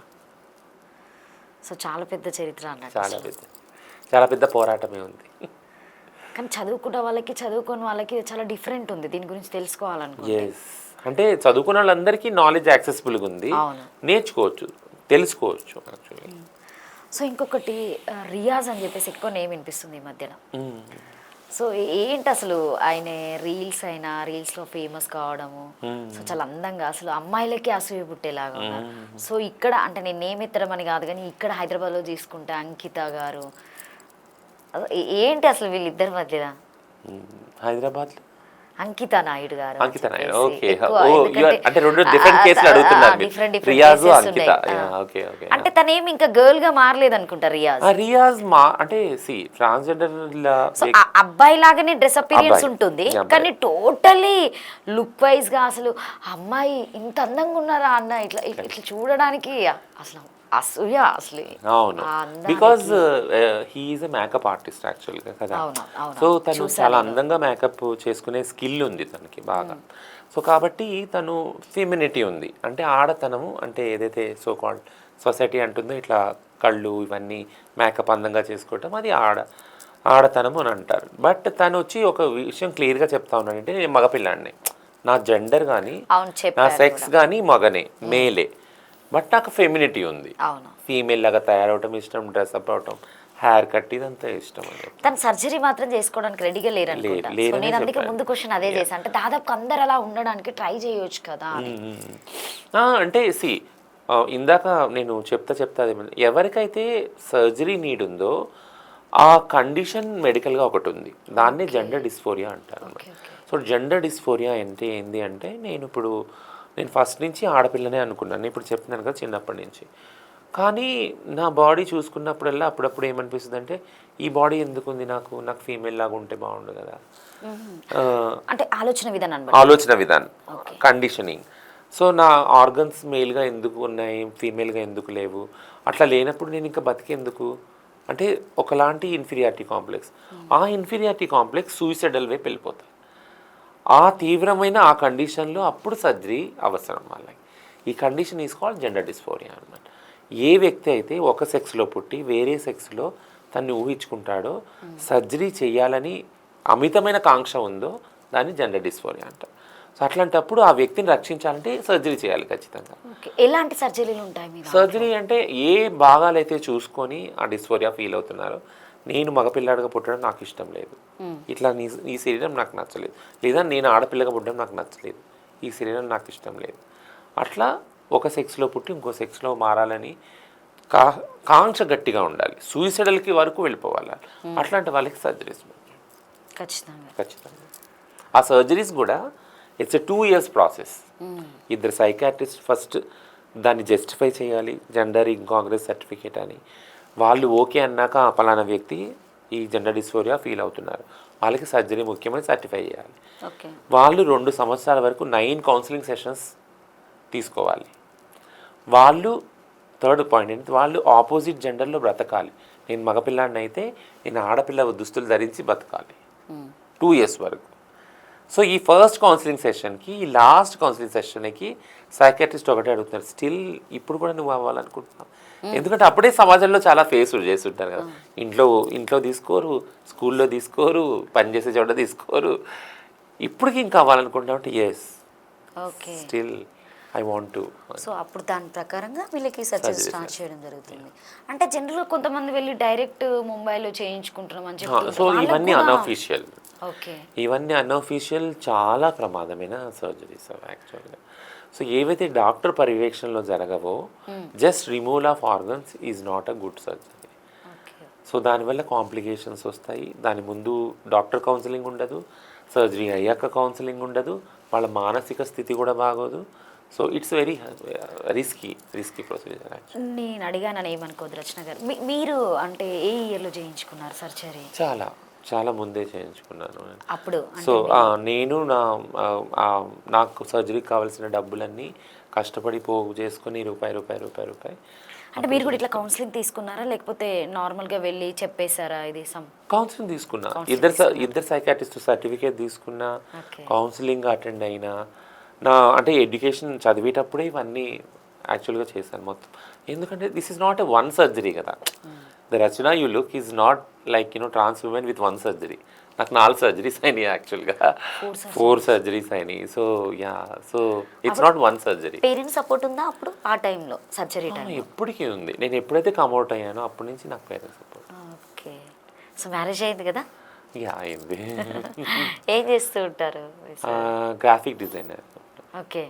సో చాలా పెద్ద చరిత్ర అన్నట్టు, చాలా పెద్ద పోరాటమే ఉంది. కానీ చదువుకున్న వాళ్ళకి, చదువుకున్న వాళ్ళకి చాలా డిఫరెంట్ ఉంది దీని గురించి తెలుసుకోవాలనుకుంటే. ఎస్, అంటే చదువుకున్న వాళ్ళందరికీ నాలెడ్జ్ యాక్సెసిబుల్గా ఉంది, నేర్చుకోవచ్చు, తెలుసుకోవచ్చు యాక్చువల్లీ. సో ఇంకొకటి రియాజ్ అని చెప్పేసి ఎక్కువ నేమ్ వినిపిస్తుంది ఈ మధ్యన. సో ఏంటి అసలు ఆయన రీల్స్లో ఫేమస్ కావడము, సో చాలా అందంగా అసలు అమ్మాయిలకి అసూయ పుట్టేలాగా ఉన్నారు. సో ఇక్కడ అంటే నేను నేమ్ ఎత్తడం అని కాదు కానీ ఇక్కడ హైదరాబాద్లో తీసుకుంటే అంకిత గారు, ఏంటి అసలు వీళ్ళిద్దరి మధ్యన? హైదరాబాద్లో అంకిత నాయుడు గారు, అంకిత నాయుడు, ఓకే. అంటే రెండు డిఫరెంట్ కేసులు అడుగుతున్నారు, రియాజ్ అంకిత. Okay okay. అంటే తనేమి ఇంకా గర్ల్ గా మారలేదు అనుకుంటా రియాజ్. రియాజ్ అంటే సి ట్రాన్స్జెండర్ అబ్బాయి లాగానే డ్రెస్ అపీరియన్స్ ఉంటుంది కానీ టోటలీ లుక్ వైజ్ గా అసలు అమ్మాయి ఇంత అందంగా ఉన్నారా అన్న ఇట్లా ఇట్లా చూడడానికి అసలు అసూయ అసలు. అవును, because he is a makeup artist actually కదా. సో తను చాలా అందంగా మేకప్ చేసుకునే స్కిల్ ఉంది తనకి బాగా. సో కాబట్టి తను ఫెమినిటీ ఉంది, అంటే ఆడతనము, అంటే ఏదైతే సో కాల్డ్ సొసైటీ అంటుందో ఇట్లా కళ్ళు ఇవన్నీ మేకప్ అందంగా చేసుకోవటం, అది ఆడతనము అని అంటారు. బట్ తను వచ్చి ఒక విషయం క్లియర్గా చెప్తా ఉన్నాడంటే, నేను మగపిల్లాడిని, నా జెండర్ కానీ నా సెక్స్ కానీ మగనే, మేలే, బట్ నాకు ఫెమినిటీ ఉంది, ఫీమేల్ లాగా తయారవటం ఇష్టం, డ్రెస్అప్ అవటం, హెయిర్ కట్ ఇదంతా ఇష్టం అని. తను సర్జరీ మాత్రం చేసుకోవడానికి రెడీగా లేరు. నేను అందుకే ముందు క్వశ్చన్ అదే చేశాను, అంటే దాదాపు అందరు అలా ఉండడానికి ట్రై చేయొచ్చు కదా. అంటే సి ఇందాక నేను చెప్తా ఎవరికైతే సర్జరీ నీడ్ ఉందో ఆ కండిషన్ మెడికల్గా ఒకటి ఉంది, దాన్నే జెండర్ డిస్ఫోరియా అంటారు. సో జెండర్ డిస్ఫోరియా అంటే ఏంటి అంటే, నేను ఫస్ట్ నుంచి ఆడపిల్లనే అనుకున్నాను, ఇప్పుడు చెప్తున్నాను కదా చిన్నప్పటి నుంచి. కానీ నా బాడీ చూసుకున్నప్పుడల్లా అప్పుడప్పుడు ఏమనిపిస్తుంది అంటే, ఈ బాడీ ఎందుకు ఉంది నాకు ఫీమేల్ లాగా ఉంటే బాగుండు కదా, అంటే ఆలోచన విధానం కండిషనింగ్. సో నా ఆర్గన్స్ మేల్గా ఎందుకు ఉన్నాయి, ఫీమేల్గా ఎందుకు లేవు, అట్లా లేనప్పుడు నేను ఇంకా బతికేందుకు అంటే ఒకలాంటి ఇన్ఫీరియారిటీ కాంప్లెక్స్. ఆ ఇన్ఫీరియారిటీ కాంప్లెక్స్ సూయిసైడల్ వైపు వెళ్ళిపోతాయి. ఆ తీవ్రమైన ఆ కండిషన్లో అప్పుడు సర్జరీ అవసరం వాళ్ళకి. ఈ condition is called gender dysphoria అనమాట. ఏ వ్యక్తి అయితే ఒక సెక్స్లో పుట్టి వేరే సెక్స్లో తన్ని ఊహించుకుంటాడో, సర్జరీ చేయాలని అమితమైన కాంక్ష ఉందో, దాన్ని జెండర్ డిస్ఫోరియా అంటారు. సో అట్లాంటప్పుడు ఆ వ్యక్తిని రక్షించాలంటే సర్జరీ చేయాలి ఖచ్చితంగా. ఎలాంటి సర్జరీలు ఉంటాయి? సర్జరీ అంటే ఏ భాగాలైతే చూసుకొని ఆ డిస్ఫోరియా ఫీల్ అవుతున్నారో, నేను మగపిల్లాడిగా పుట్టడం నాకు ఇష్టం లేదు, ఇట్లా నీ శరీరం నాకు నచ్చలేదు, లేదా నేను ఆడపిల్లగా పుట్టడం నాకు నచ్చలేదు, ఈ శరీరం నాకు ఇష్టం లేదు, అట్లా ఒక సెక్స్లో పుట్టి ఇంకో సెక్స్లో మారాలని కాంక్ష గట్టిగా ఉండాలి, సూయిసైడల్కి వరకు వెళ్ళిపోవాలి. అట్లాంటి వాళ్ళకి సర్జరీస్ ఖచ్చితంగా. ఆ సర్జరీస్ కూడా ఇట్స్ ఎ 2 years ప్రాసెస్. ఇద్దరు సైకాట్రిస్ట్ ఫస్ట్ దాన్ని జస్టిఫై చేయాలి, జెండర్ ఇన్కాంగ్రెస్ సర్టిఫికేట్ అని. వాళ్ళు ఓకే అన్నాక పలానా వ్యక్తి ఈ జెండర్ డిస్ఫోరియా ఫీల్ అవుతున్నారు, వాళ్ళకి సర్జరీ ముఖ్యమని సర్టిఫై చేయాలి. వాళ్ళు 2 సంవత్సరాల వరకు 9 కౌన్సిలింగ్ సెషన్స్ తీసుకోవాలి. వాళ్ళు థర్డ్ పాయింట్ ఏంటి, వాళ్ళు ఆపోజిట్ జెండర్లో బ్రతకాలి. నేను మగపిల్లాడిని అయితే నేను ఆడపిల్ల దుస్తులు ధరించి బతకాలి 2 years వరకు. సో ఈ ఫస్ట్ కౌన్సిలింగ్ సెషన్కి, ఈ లాస్ట్ కౌన్సిలింగ్ సెషన్కి సైకాట్రిస్ట్ ఒకటే అడుగుతున్నారు, స్టిల్ ఇప్పుడు కూడా నువ్వు అవ్వాలనుకుంటున్నావు? ఎందుకంటే అప్పుడే సమాజంలో చాలా ఫేస్ చేస్తుంటారు కదా, ఇంట్లో తీసుకోరు, స్కూల్లో తీసుకోరు, పనిచేసే చోట తీసుకోరు, ఇప్పటికి ఇంకా అవ్వాలనుకుంటున్నావు అంటే yes still I want to. So అప్పుడు దాని ప్రకారంగా వీళ్ళకి సర్జరీ స్టార్ట్ చేయడం జరుగుతుంది. అంటే జనరల్గా కొంతమంది వెళ్ళి డైరెక్ట్ ముంబైలో చేయించుకుంటున్నాం అని చెప్పి. సో ఇవన్నీ అన్అఫీషియల్, ఇవన్నీ అన్అఫీషియల్, చాలా ప్రమాదమైన సర్జరీస్ యాక్చువల్గా. సో ఏవైతే డాక్టర్ పర్యవేక్షణలో జరగవో, just removal of organs is not a good surgery. So దానివల్ల కాంప్లికేషన్స్ వస్తాయి. దాని ముందు డాక్టర్ కౌన్సిలింగ్ ఉండదు, సర్జరీ అయ్యాక కౌన్సిలింగ్ ఉండదు, వాళ్ళ మానసిక స్థితి కూడా బాగోదు. So it's very risky procedure. నేను అడిగానని ఏమనుకోదు రచన గారు, మీరు అంటే ఏ ఇయర్లో చేయించుకున్నారు సర్జరీ? చాలా ముందే చేయించుకున్నాను అప్పుడు. సో నేను నాకు సర్జరీకి కావాల్సిన డబ్బులన్నీ కష్టపడి పోగు చేసుకుని రూపాయి. అంటే మీరు కూడా ఇట్లా కౌన్సిలింగ్ తీసుకున్నారా, లేకపోతే నార్మల్గా వెళ్ళి చెప్పేశారా? ఇది కౌన్సిలింగ్ తీసుకున్నా, ఇద్దరు సైకాట్రిస్ట్ సర్టిఫికేట్ తీసుకున్నా, కౌన్సిలింగ్ అటెండ్ అయినా. అంటే ఎడ్యుకేషన్ చదివేటప్పుడే ఇవన్నీ యాక్చువల్గా చేశాను మొత్తం. ఎందుకంటే this is not a one surgery కదా. ద రచన you look is not like trans women with 1 surgery. నాకు 4 సర్జరీస్ అయినాయి యాక్చువల్గా, 4 సర్జరీస్ అయినాయి. So so it's not 1 surgery. Parents support ఉందా అప్పుడు ఆ టైంలో సర్జరీ టైం? ఎప్పటికీ ఉంది. నేను ఎప్పుడైతే కమ్అవుట్ అయ్యానో అప్పటి నుంచి నాకు parents support. Okay. So marriage అయింది కదా? అయింది. ఏం చేస్తూ ఉంటారు? Graphic designer. ఓకే.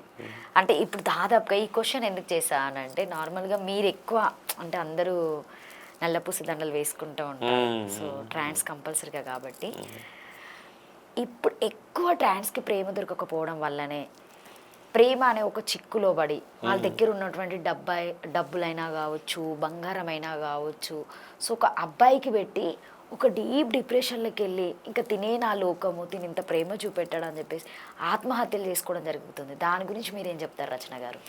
అంటే ఇప్పుడు దాదాపుగా ఈ క్వశ్చన్ ఎందుకు చేశానంటే నార్మల్గా మీరు ఎక్కువ అంటే అందరూ నల్లపూస దండలు వేసుకుంటూ ఉంటారు, సో ట్రాన్స్ కంపల్సరీగా కాబట్టి ఇప్పుడు ఎక్కువ ట్రాన్స్కి ప్రేమ దొరకకపోవడం వల్లనే ప్రేమ అనే ఒక చిక్కులో పడి వాళ్ళ దగ్గర ఉన్నటువంటి డబ్బులైనా కావచ్చు, బంగారం అయినా కావచ్చు, సో ఒక అబ్బాయికి పెట్టి ఒక డీప్ డిప్రెషన్లోకి వెళ్ళి ఇంకా తినే నా లోకము, తిని ఇంత ప్రేమ చూపెట్టాడు అని చెప్పేసి ఆత్మహత్యలు చేసుకోవడం జరుగుతుంది. దాని గురించి మీరేం చెప్తారు రచన గారు?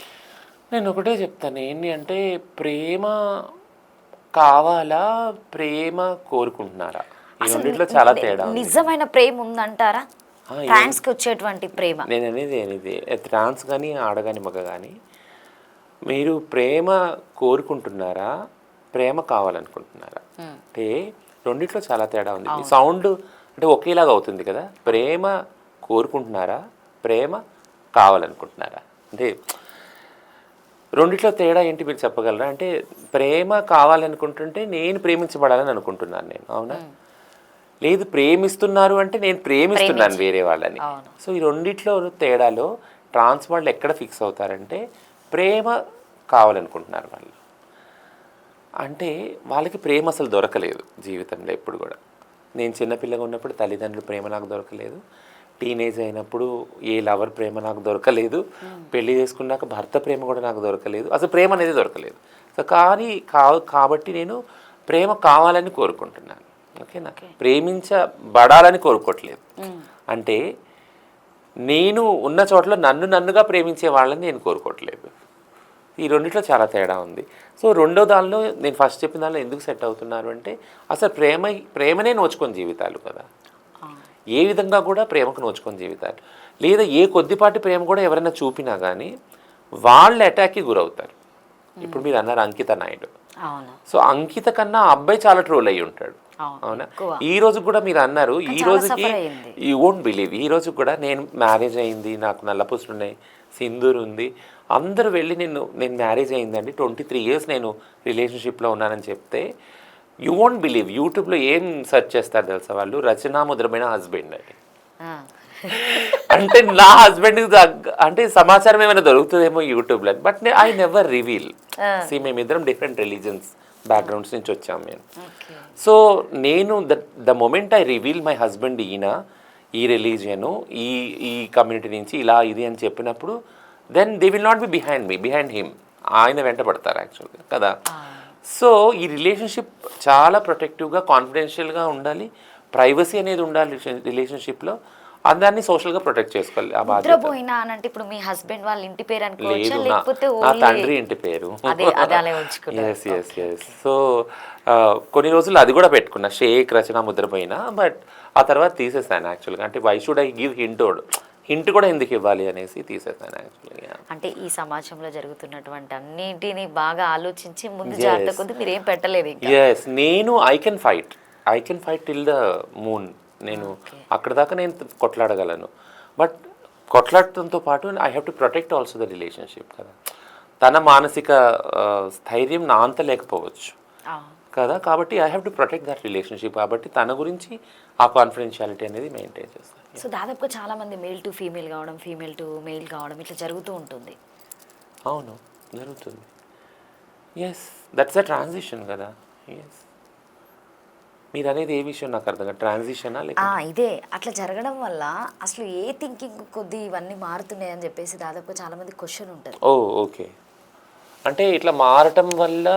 నేను ఒకటే చెప్తాను, ఏంటి అంటే ప్రేమ కావాలా, ప్రేమ కోరుకుంటున్నారా, ఈ రెండిట్లో చాలా తేడా. నిజమైన ప్రేమ ఉందంటారా ట్రాన్స్కి వచ్చేటువంటి ప్రేమ? నేను అనేది ట్రాన్స్ కానీ ఆడ కానీ మగ కానీ, మీరు ప్రేమ కోరుకుంటున్నారా, ప్రేమ కావాలనుకుంటున్నారా అంటే రెండిట్లో చాలా తేడా ఉంది. సౌండ్ అంటే ఒకేలాగా అవుతుంది కదా. ప్రేమ కోరుకుంటున్నారా, ప్రేమ కావాలనుకుంటున్నారా అంటే రెండిట్లో తేడా ఏంటి మీరు చెప్పగలరా? అంటే ప్రేమ కావాలనుకుంటుంటే నేను ప్రేమించబడాలని అనుకుంటున్నాను నేను, అవునా? లేదు ప్రేమిస్తున్నారు అంటే నేను ప్రేమిస్తున్నాను వేరే వాళ్ళని. సో ఈ రెండిట్లో తేడాలో ట్రాన్స్ వాళ్ళు ఎక్కడ ఫిక్స్ అవుతారంటే ప్రేమ కావాలనుకుంటున్నారు వాళ్ళు. అంటే వాళ్ళకి ప్రేమ అసలు దొరకలేదు జీవితంలో ఎప్పుడు కూడా. నేను చిన్నపిల్లగా ఉన్నప్పుడు తల్లిదండ్రుల ప్రేమ నాకు దొరకలేదు, టీనేజ్ అయినప్పుడు ఏ లవర్ ప్రేమ నాకు దొరకలేదు, పెళ్లి చేసుకున్నాక భర్త ప్రేమ కూడా నాకు దొరకలేదు, అసలు ప్రేమ అనేది దొరకలేదు. సో కానీ కాబట్టి నేను ప్రేమ కావాలని కోరుకుంటున్నాను, ఓకేనా? ప్రేమించబడాలని కోరుకోవట్లేదు. అంటే నేను ఉన్న చోట్ల నన్నుగా ప్రేమించే వాళ్ళని నేను కోరుకోవట్లేదు. ఈ రెండిట్లో చాలా తేడా ఉంది. సో రెండో దానిలో నేను ఫస్ట్ చెప్పిన దానిలో ఎందుకు సెట్ అవుతున్నారు అంటే అసలు ప్రేమనే నోచుకొని జీవితాలు కదా. ఏ విధంగా కూడా ప్రేమకు నోచుకొని జీవితాలు, లేదా ఏ కొద్దిపాటి ప్రేమ కూడా ఎవరైనా చూపినా కానీ వాళ్ళు అటాక్కి గురవుతారు. ఇప్పుడు మీరు అన్నారు అంకిత నాయుడు, సో అంకిత కన్నా ఆ అబ్బాయి చాలా ట్రోల్ అయ్యి ఉంటాడు, అవునా? ఈ రోజు కూడా మీరు అన్నారు, ఈ రోజుకి యూ వోంట్ బిలీవ్, ఈ రోజు కూడా నేను మ్యారేజ్ అయింది, నాకు నల్లపూసలు ఉన్నాయి, సింధూర్ ఉంది, అందరూ వెళ్ళి నేను మ్యారేజ్ అయిందండి, 23 years నేను రిలేషన్షిప్లో ఉన్నానని చెప్తే యూ వోంట్ బిలీవ్. యూట్యూబ్లో ఏం సెర్చ్ చేస్తారు తెలుసా వాళ్ళు? రచనా ముద్రమైన హస్బెండ్ అని. అంటే నా హస్బెండ్ అంటే సమాచారం ఏమైనా దొరుకుతుందేమో యూట్యూబ్లో, బట్ ఐ నెవర్ రివీల్. మేమిద్దరం డిఫరెంట్ రిలీజన్స్ బ్యాక్గ్రౌండ్స్ నుంచి వచ్చాము మేము. సో నేను the moment I reveal my husband ఈయన ఈ రిలీజియను ఈ కమ్యూనిటీ నుంచి ఇలా ఇది అని చెప్పినప్పుడు then they will not be behind him. ఆయన వెంట పడతారు యాక్చువల్గా కదా. సో ఈ రిలేషన్షిప్ చాలా ప్రొటెక్టివ్గా కాన్ఫిడెన్షియల్గా ఉండాలి, ప్రైవసీ అనేది ఉండాలి రిలేషన్షిప్లో, అందరినీ సోషల్గా ప్రొటెక్ట్ చేసుకోవాలి. ఆ బాధ్యత. ఇప్పుడు మీ హస్బెండ్ వాళ్ళ ఇంటి పేరు అనుకోవచ్చా, లేకపోతే నా తండ్రి ఇంటి పేరు. సో కొన్ని రోజులు అది కూడా పెట్టుకున్నా, షేక్ రచన ముద్రపోయిన, బట్ ఆ తర్వాత తీసేసాను యాక్చువల్గా. అంటే why should I give hint కూడా ఎందుకు ఇవ్వాలి అనేసి తీసేసాను యాక్చువల్గా. అంటే ఈ సమాజంలో జరుగుతున్నటువంటి అన్నింటినీ బాగా ఆలోచించి ముందు జాగ్రత్త కొద్ది మీరు ఏం పెట్టలేదు. ఎస్, నేను I can fight till the moon. నేను అక్కడ దాకా నేను కొట్లాడగలను, బట్ కొట్లాడటంతో పాటు I have to protect also the relationship కదా. తన మానసిక స్థైర్యం నా అంత లేకపోవచ్చు కదా, కాబట్టి I have to protect that relationship. కాబట్టి తన గురించి ఆ కాన్ఫిడెన్షియాలిటీ అనేది మెయింటైన్ చేస్తాను. సో దాదాపుగా చాలామంది మేల్ టు ఫీమేల్ కావడం, ఫీమేల్ టు మెయిల్ కావడం ఇట్లా జరుగుతూ ఉంటుంది. అవును, జరుగుతుంది. ఎస్, దట్స్ అ ట్రాన్సిషన్ కదా. ఎస్, మీరు అనేది ఏ విషయం నాకు అర్థం కాదు, ట్రాన్సిషనా లేక ఇదే అట్లా జరగడం వల్ల అసలు ఏ థింకింగ్ కొద్ది ఇవన్నీ మారుతున్నాయి అని చెప్పేసి దాదాపుగా చాలామంది క్వశ్చన్ ఉంటుంది. ఓకే, అంటే ఇట్లా మారటం వల్ల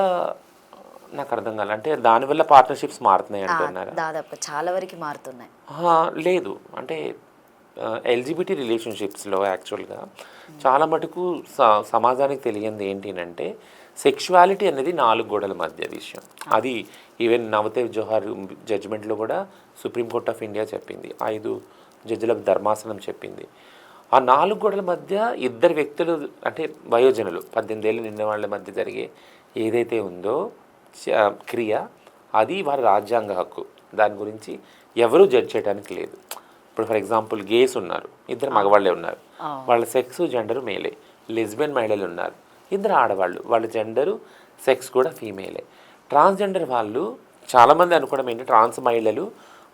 నాకు అర్థం కాదు, అంటే దానివల్ల పార్ట్నర్షిప్స్ మారుతున్నాయి అంటున్నారా? దాదాపు చాలా వరకు మారుతున్నాయి. లేదు, అంటే ఎల్జిబిటీ రిలేషన్షిప్స్లో యాక్చువల్గా చాలా మటుకు సమాజానికి తెలియంది ఏంటి అంటే సెక్షువాలిటీ అనేది 4 గోడల మధ్య విషయం. అది ఈవెన్ నవతేవ్ జోహార్ జడ్జ్మెంట్లో కూడా సుప్రీంకోర్ట్ ఆఫ్ ఇండియా చెప్పింది, 5 జడ్జిల ధర్మాసనం చెప్పింది. ఆ 4 గోడల మధ్య ఇద్దరు వ్యక్తులు అంటే వయోజనులు 18 ఏళ్ళు నిండిన వాళ్ళ మధ్య జరిగే ఏదైతే ఉందో క్రియ, అది వారి రాజ్యాంగ హక్కు. దాని గురించి ఎవరూ జడ్జ్ చేయడానికి లేదు. ఇప్పుడు ఫర్ ఎగ్జాంపుల్ గేస్ ఉన్నారు, ఇద్దరు మగవాళ్ళే ఉన్నారు, వాళ్ళ సెక్స్ జెండరు మేలే. లెస్బియన్ మహిళలు ఉన్నారు, ఇద్దరు ఆడవాళ్ళు, వాళ్ళ జెండరు సెక్స్ కూడా ఫీమేలే. ట్రాన్స్జెండర్ వాళ్ళు చాలామంది అనుకోవడం ఏంటి, ట్రాన్స్ మహిళలు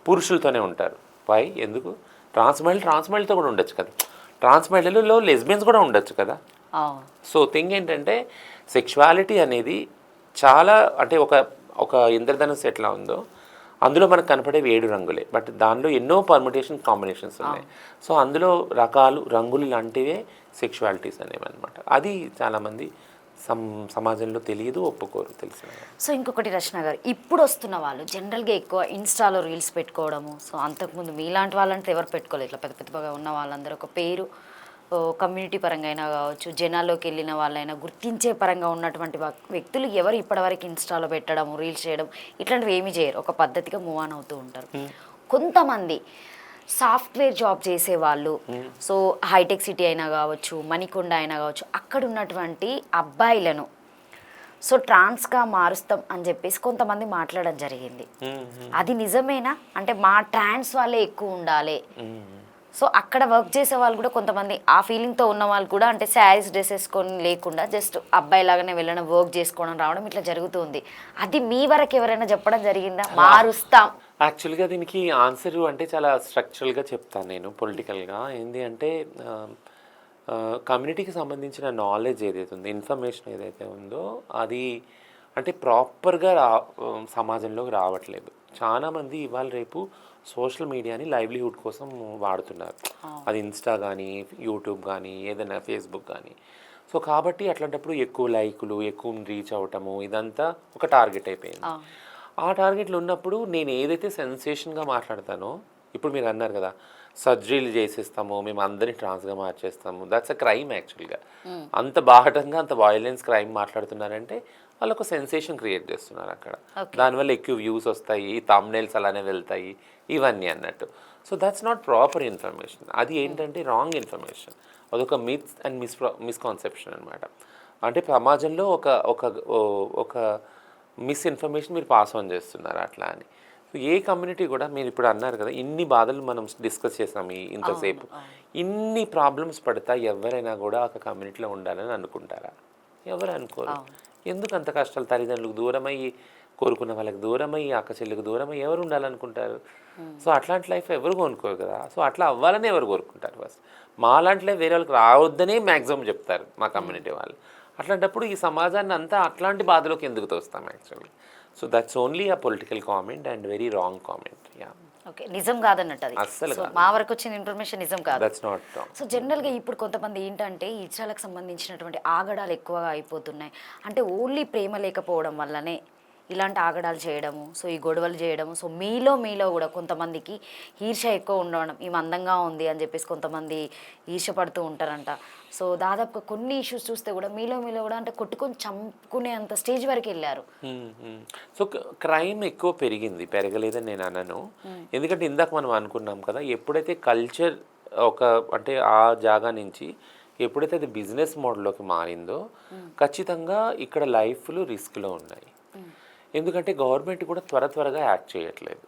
పురుషులతోనే ఉంటారు. వై, ఎందుకు? ట్రాన్స్ మహిళతో కూడా ఉండొచ్చు కదా, ట్రాన్స్ మహిళలలో లెస్బియన్స్ కూడా ఉండొచ్చు కదా. సో థింగ్ ఏంటంటే సెక్షువాలిటీ అనేది చాలా అంటే ఒక ఇంద్రధనుస్సు ఎట్లా ఉందో అందులో మనకు కనపడేవి 7 రంగులే, బట్ దానిలో ఎన్నో పర్ముటేషన్ కాంబినేషన్స్ ఉన్నాయి. సో అందులో రంగులు లాంటివే సెక్షువాలిటీస్ అనేవి అనమాట. అది చాలామంది సమాజంలో తెలియదు, ఒప్పుకోరు, తెలిసిన. సో ఇంకొకటి రచన గారు, ఇప్పుడు వస్తున్న వాళ్ళు జనరల్గా ఎక్కువ ఇన్స్టాలో రీల్స్ పెట్టుకోవడము. సో అంతకుముందు మీలాంటి వాళ్ళంటే ఎవరు పెట్టుకోలేదు, ఇట్లా పెద్దగా ఉన్న వాళ్ళందరూ ఒక పేరు కమ్యూనిటీ పరంగా అయినా కావచ్చు, జనాల్లోకి వెళ్ళిన వాళ్ళైనా గుర్తించే పరంగా ఉన్నటువంటి వ్యక్తులు ఎవరు ఇప్పటివరకు ఇన్స్టాలో పెట్టడం, రీల్స్ చేయడం ఇట్లాంటివి ఏమీ చేయరు, ఒక పద్ధతిగా మూవ్ ఆన్ అవుతూ ఉంటారు. కొంతమంది సాఫ్ట్వేర్ జాబ్ చేసేవాళ్ళు, సో హైటెక్ సిటీ అయినా కావచ్చు, మణికొండ అయినా కావచ్చు, అక్కడ ఉన్నటువంటి అబ్బాయిలను సో ట్రాన్స్గా మారుస్తాం అని చెప్పేసి కొంతమంది మాట్లాడడం జరిగింది. అది నిజమేనా? అంటే మా ట్రాన్స్ వాళ్ళే ఎక్కువ ఉండాలి, సో అక్కడ వర్క్ చేసే వాళ్ళు కూడా కొంతమంది ఆ ఫీలింగ్తో ఉన్న వాళ్ళు కూడా అంటే శారీస్ డ్రెస్ వేసుకొని లేకుండా జస్ట్ అబ్బాయి లాగానే వెళ్ళడం, వర్క్ చేసుకోవడం, రావడం ఇట్లా జరుగుతుంది. అది మీ వరకు ఎవరైనా చెప్పడం జరిగిందా, మారుస్తాం? యాక్చువల్గా దీనికి ఆన్సర్ అంటే చాలా స్ట్రక్చరల్గా చెప్తాను నేను, పొలిటికల్గా. ఏంటి అంటే కమ్యూనిటీకి సంబంధించిన నాలెడ్జ్ ఏదైతే ఉందో, ఇన్ఫర్మేషన్ ఏదైతే ఉందో అది అంటే ప్రాపర్గా సమాజంలోకి రావట్లేదు. చాలామంది ఇవాళ రేపు సోషల్ మీడియాని లైవ్లీహుడ్ కోసం వాడుతున్నారు. అది ఇన్స్టా కానీ, యూట్యూబ్ కానీ, ఏదైనా ఫేస్బుక్ కానీ. సో కాబట్టి అట్లాంటప్పుడు ఎక్కువ లైకులు, ఎక్కువ రీచ్ అవ్వటము, ఇదంతా ఒక టార్గెట్ అయిపోయింది. ఆ టార్గెట్లు ఉన్నప్పుడు నేను ఏదైతే సెన్సేషన్గా మాట్లాడతానో, ఇప్పుడు మీరు అన్నారు కదా సర్జరీలు చేసేస్తాము, మేము అందరినీ ట్రాన్స్గా మార్చేస్తాము, దట్స్ అ క్రైమ్ యాక్చువల్గా. అంత బాహటంగా, అంత వైలెన్స్ క్రైమ్ మాట్లాడుతున్నారంటే వాళ్ళు ఒక సెన్సేషన్ క్రియేట్ చేస్తున్నారు అక్కడ. దానివల్ల ఎక్కువ వ్యూస్ వస్తాయి, థంబ్నెయిల్స్ అలానే వెళ్తాయి, ఇవన్నీ అన్నట్టు. So that's not proper information. అది ఏంటంటే రాంగ్ ఇన్ఫర్మేషన్, అదొక మిత్స్ అండ్ మిస్కాన్సెప్షన్ అనమాట. అంటే సమాజంలో ఒక మిస్ఇన్ఫర్మేషన్ మీరు పాస్ ఆన్ చేస్తున్నారు అట్లా అని. ఏ కమ్యూనిటీ కూడా, మీరు ఇప్పుడు అన్నారు కదా ఇన్ని బాధలు మనం డిస్కస్ చేసాం ఇంతసేపు, ఇన్ని ప్రాబ్లమ్స్ పడతా ఎవరైనా కూడా ఒక కమ్యూనిటీలో ఉండాలని అనుకుంటారా? ఎవరు అనుకోరు. ఎందుకు అంత కష్టాలు? తల్లిదండ్రులకు దూరమయ్యి, కోరుకున్న వాళ్ళకి దూరమయ్యి, అక్క చెల్లికి దూరమయ్యి ఎవరు ఉండాలనుకుంటారు? సో అట్లాంటి లైఫ్ ఎవరు కోరుకోరు కదా. సో అట్లా అవ్వాలని ఎవరు కోరుకుంటారు? ఫస్ట్ మా లాంటి లైఫ్ వేరే వాళ్ళకి రావద్దనే మ్యాక్సిమం చెప్తారు మా కమ్యూనిటీ వాళ్ళు. అట్లాంటప్పుడు ఈ సమాజాన్ని అంతా అట్లాంటి బాధలోకి ఎందుకు తోస్తాం actually? So that's only a political comment and very wrong comment. Yeah, okay, నిజం కాదన్నట్టు అది. అస్సలు మా వరకు వచ్చిన ఇన్ఫర్మేషన్ నిజం కాదు. That's not wrong. సో జనరల్గా ఇప్పుడు కొంతమంది ఏంటంటే ఈ ఇష్టాలకు సంబంధించినటువంటి ఆగడాలు ఎక్కువగా అయిపోతున్నాయి. అంటే ఓన్లీ ప్రేమ లేకపోవడం వల్లనే ఇలాంటి ఆగడాలు చేయడము, సో ఈ గొడవలు చేయడము. సో మీలో కూడా కొంతమందికి ఈర్ష్య ఎక్కువ ఉండడం, ఈమె అందంగా ఉంది అని చెప్పేసి కొంతమంది ఈర్ష్యపడుతూ ఉంటారంట. సో దాదాపుగా కొన్ని ఇష్యూస్ చూస్తే కూడా మీలో కూడా అంటే కొట్టుకొని చంపుకునే అంత స్టేజ్ వరకు వెళ్ళారు. సో క్రైమ్ ఎక్కువ పెరగలేదని నేను అనను. ఎందుకంటే ఇందాక మనం అనుకున్నాం కదా, ఎప్పుడైతే కల్చర్ అంటే ఆ జాగా నుంచి ఎప్పుడైతే అది బిజినెస్ మోడల్లోకి మారిందో ఖచ్చితంగా ఇక్కడ లైఫ్లు రిస్క్లో ఉన్నాయి. ఎందుకంటే గవర్నమెంట్ కూడా త్వరగా యాక్ట్ చేయట్లేదు.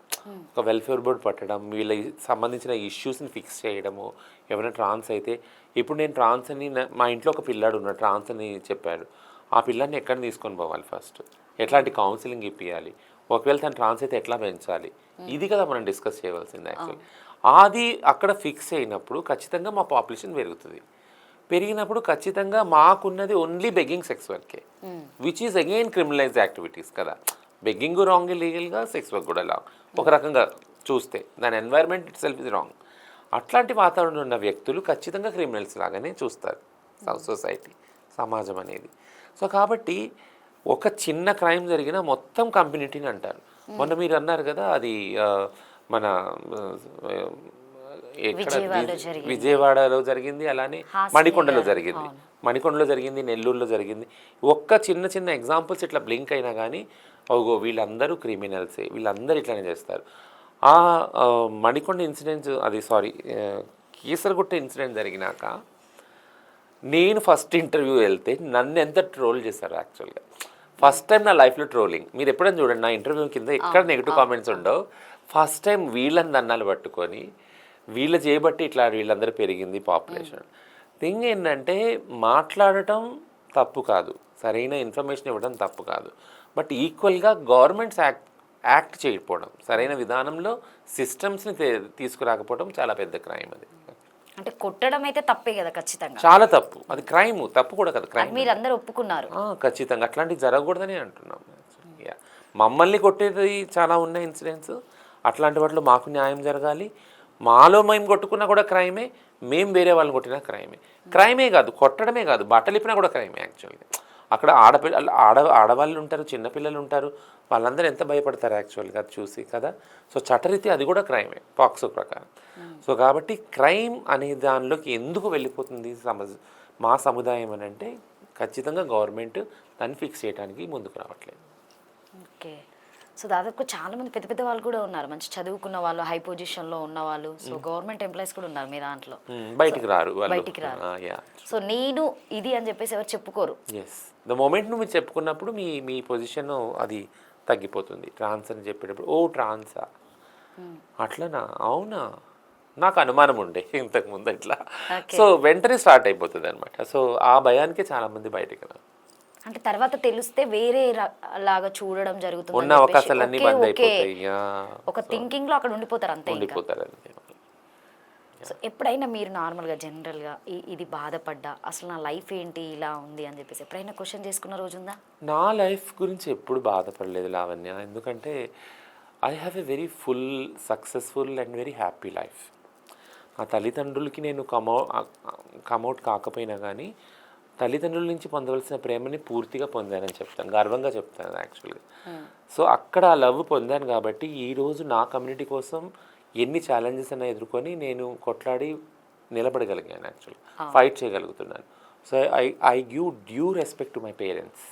ఒక వెల్ఫేర్ బోర్డు పట్టడం, వీళ్ళకి సంబంధించిన ఇష్యూస్ని ఫిక్స్ చేయడము. ఎవరైనా ట్రాన్స్ అయితే, ఇప్పుడు నేను ట్రాన్స్ అని మా ఇంట్లో ఒక పిల్లాడు ఉన్నాడు, ట్రాన్స్ అని చెప్పాడు. ఆ పిల్లాన్ని ఎక్కడ తీసుకొని పోవాలి? ఫస్ట్ ఎట్లాంటి కౌన్సిలింగ్ ఇప్పించాలి? ఒకవేళ తను ట్రాన్స్ అయితే ఎట్లా పెంచాలి? ఇది కదా మనం డిస్కస్ చేయవలసింది యాక్చువల్లీ. అది అక్కడ ఫిక్స్ అయినప్పుడు ఖచ్చితంగా మా పాపులేషన్ పెరుగుతుంది. పెరిగినప్పుడు ఖచ్చితంగా మాకున్నది ఓన్లీ బెగ్గింగ్ సెక్స్ వర్కే, which is again criminalise activities కదా. బెగ్గింగ్ రాంగ్, లీగల్గా, సెక్స్ వర్క్ కూడా రాంగ్. ఒక రకంగా చూస్తే దాని environment it self is wrong. అట్లాంటి వాతావరణం ఉన్న వ్యక్తులు ఖచ్చితంగా క్రిమినల్స్ లాగానే చూస్తారు సొసైటీ, సమాజం అనేది. సో కాబట్టి ఒక చిన్న క్రైమ్ జరిగినా మొత్తం కమ్యూనిటీని అంటారు. మొన్న మీరు అన్నారు కదా, అది మన విజయవాడలో జరిగింది, అలానే మణికొండలో జరిగింది, నెల్లూరులో జరిగింది. ఒక్క చిన్న ఎగ్జాంపుల్స్ ఇట్లా బ్లింక్ అయినా కానీ ఓగో వీళ్ళందరూ క్రిమినల్సే, వీళ్ళందరూ ఇట్లానే చేస్తారు. ఆ మణికొండ ఇన్సిడెంట్స్, అది కీసరగుట్ట ఇన్సిడెంట్ జరిగినాక నేను ఫస్ట్ ఇంటర్వ్యూ వెళ్తే నన్ను ఎంత ట్రోల్ చేశారు యాక్చువల్గా. ఫస్ట్ టైం నా లైఫ్లో ట్రోలింగ్. మీరు ఎప్పుడైనా చూడండి నా ఇంటర్వ్యూ కింద ఎక్కడ నెగిటివ్ కామెంట్స్ ఉండవు. ఫస్ట్ టైం వీళ్ళని దండాలు పట్టుకొని వీళ్ళ చేయబట్టి ఇట్లా వీళ్ళందరూ పెరిగింది పాపులేషన్. థింగ్ ఏంటంటే మాట్లాడటం తప్పు కాదు, సరైన ఇన్ఫర్మేషన్ ఇవ్వడం తప్పు కాదు, బట్ ఈక్వల్గా గవర్నమెంట్స్ యాక్ట్ చేయకపోవడం, సరైన విధానంలో సిస్టమ్స్ని తీసుకురాకపోవడం చాలా పెద్ద క్రైమ్. అది అంటే కొట్టడం అయితే తప్పే కదా ఖచ్చితంగా, చాలా తప్పు, అది క్రైమ్, తప్పు కూడా కదా క్రైమ్. మీరు అందరూ ఒప్పుకున్నారు. ఖచ్చితంగా అట్లాంటివి జరగకూడదని అంటున్నాం. మమ్మల్ని కొట్టేది చాలా ఉన్నాయి ఇన్సిడెంట్స్, అట్లాంటి వాటిలో మాకు న్యాయం జరగాలి. మాలో మేము కొట్టుకున్నా కూడా క్రైమే, మేము వేరే వాళ్ళని కొట్టినా క్రైమే కాదు, కొట్టడమే కాదు, బట్టలు ఇప్పినా కూడా క్రైమే. యాక్చువల్గా అక్కడ ఆడవాళ్ళు ఉంటారు, చిన్నపిల్లలు ఉంటారు, వాళ్ళందరూ ఎంత భయపడతారు యాక్చువల్గా అది చూసి కదా. సో చట్టరీతి అది కూడా క్రైమే పాక్సో ప్రకారం. సో కాబట్టి క్రైమ్ అనే దానిలోకి ఎందుకు వెళ్ళిపోతుంది మా సముదాయం అని అంటే ఖచ్చితంగా గవర్నమెంట్ దాన్ని ఫిక్స్ చేయడానికి ముందుకు రావట్లేదు. ఓకే. సో దాదాపు చాలామంది పెద్ద పెద్ద వాళ్ళు కూడా ఉన్నారు, మంచి చదువుకున్న వాళ్ళు, హై పొజిషన్లో ఉన్న వాళ్ళు, సో గవర్నమెంట్ ఎంప్లాయీస్ కూడా ఉన్నారు మీ దాంట్లో. బయటికి రారు. సో నేను ఇది అని చెప్పేసి ఎవరు చెప్పుకోరు. ఎస్, ద మూమెంట్ నువ్వు చెప్పుకున్నప్పుడు మీ పొజిషన్ అది తగ్గిపోతుంది. ట్రాన్స్ అని చెప్పేటప్పుడు ఓ ట్రాన్సా అట్లనా, అవునా, నాకు అనుమానం ఉండే ఇంతకుముందు ఇట్లా. సో వెంటనే స్టార్ట్ అయిపోతుంది అనమాట. సో ఆ భయానికే చాలామంది బయటికి రారు. అంటే తర్వాత తెలిస్తే వేరే లాగా చూడడం జరుగుతుంది, ఉన్న అవకాశాలన్నీ బంద్ అయిపోతాయి. ఒక థింకింగ్ లో అక్కడ ఉండిపోతారు అంతే. సో ఎప్పుడైనా మీరు నార్మల్గా జనరల్గా ఇది బాధపడ్డా, అసలు నా లైఫ్ ఏంటి ఇలా ఉంది అని చెప్పేసి ఎప్పుడైనా క్వశ్చన్ చేసుకున్న రోజు ఉందా? నా లైఫ్ గురించి ఎప్పుడు బాధపడలేదు లావణ్య, ఎందుకంటే I have a very full, successful and very happy life. ఆ తల్లిదండ్రులకి నేను కమౌట్ కాకపోయినా కానీ తల్లిదండ్రుల నుంచి పొందవలసిన ప్రేమని పూర్తిగా పొందానని చెప్తాను, గర్వంగా చెప్తాను యాక్చువల్గా. సో అక్కడ ఆ లవ్ పొందాను కాబట్టి ఈరోజు నా కమ్యూనిటీ కోసం ఎన్ని ఛాలెంజెస్ అయినా ఎదుర్కొని నేను కొట్లాడి నిలబడగలిగాను, యాక్చువల్గా ఫైట్ చేయగలుగుతున్నాను. So I give due respect to my parents,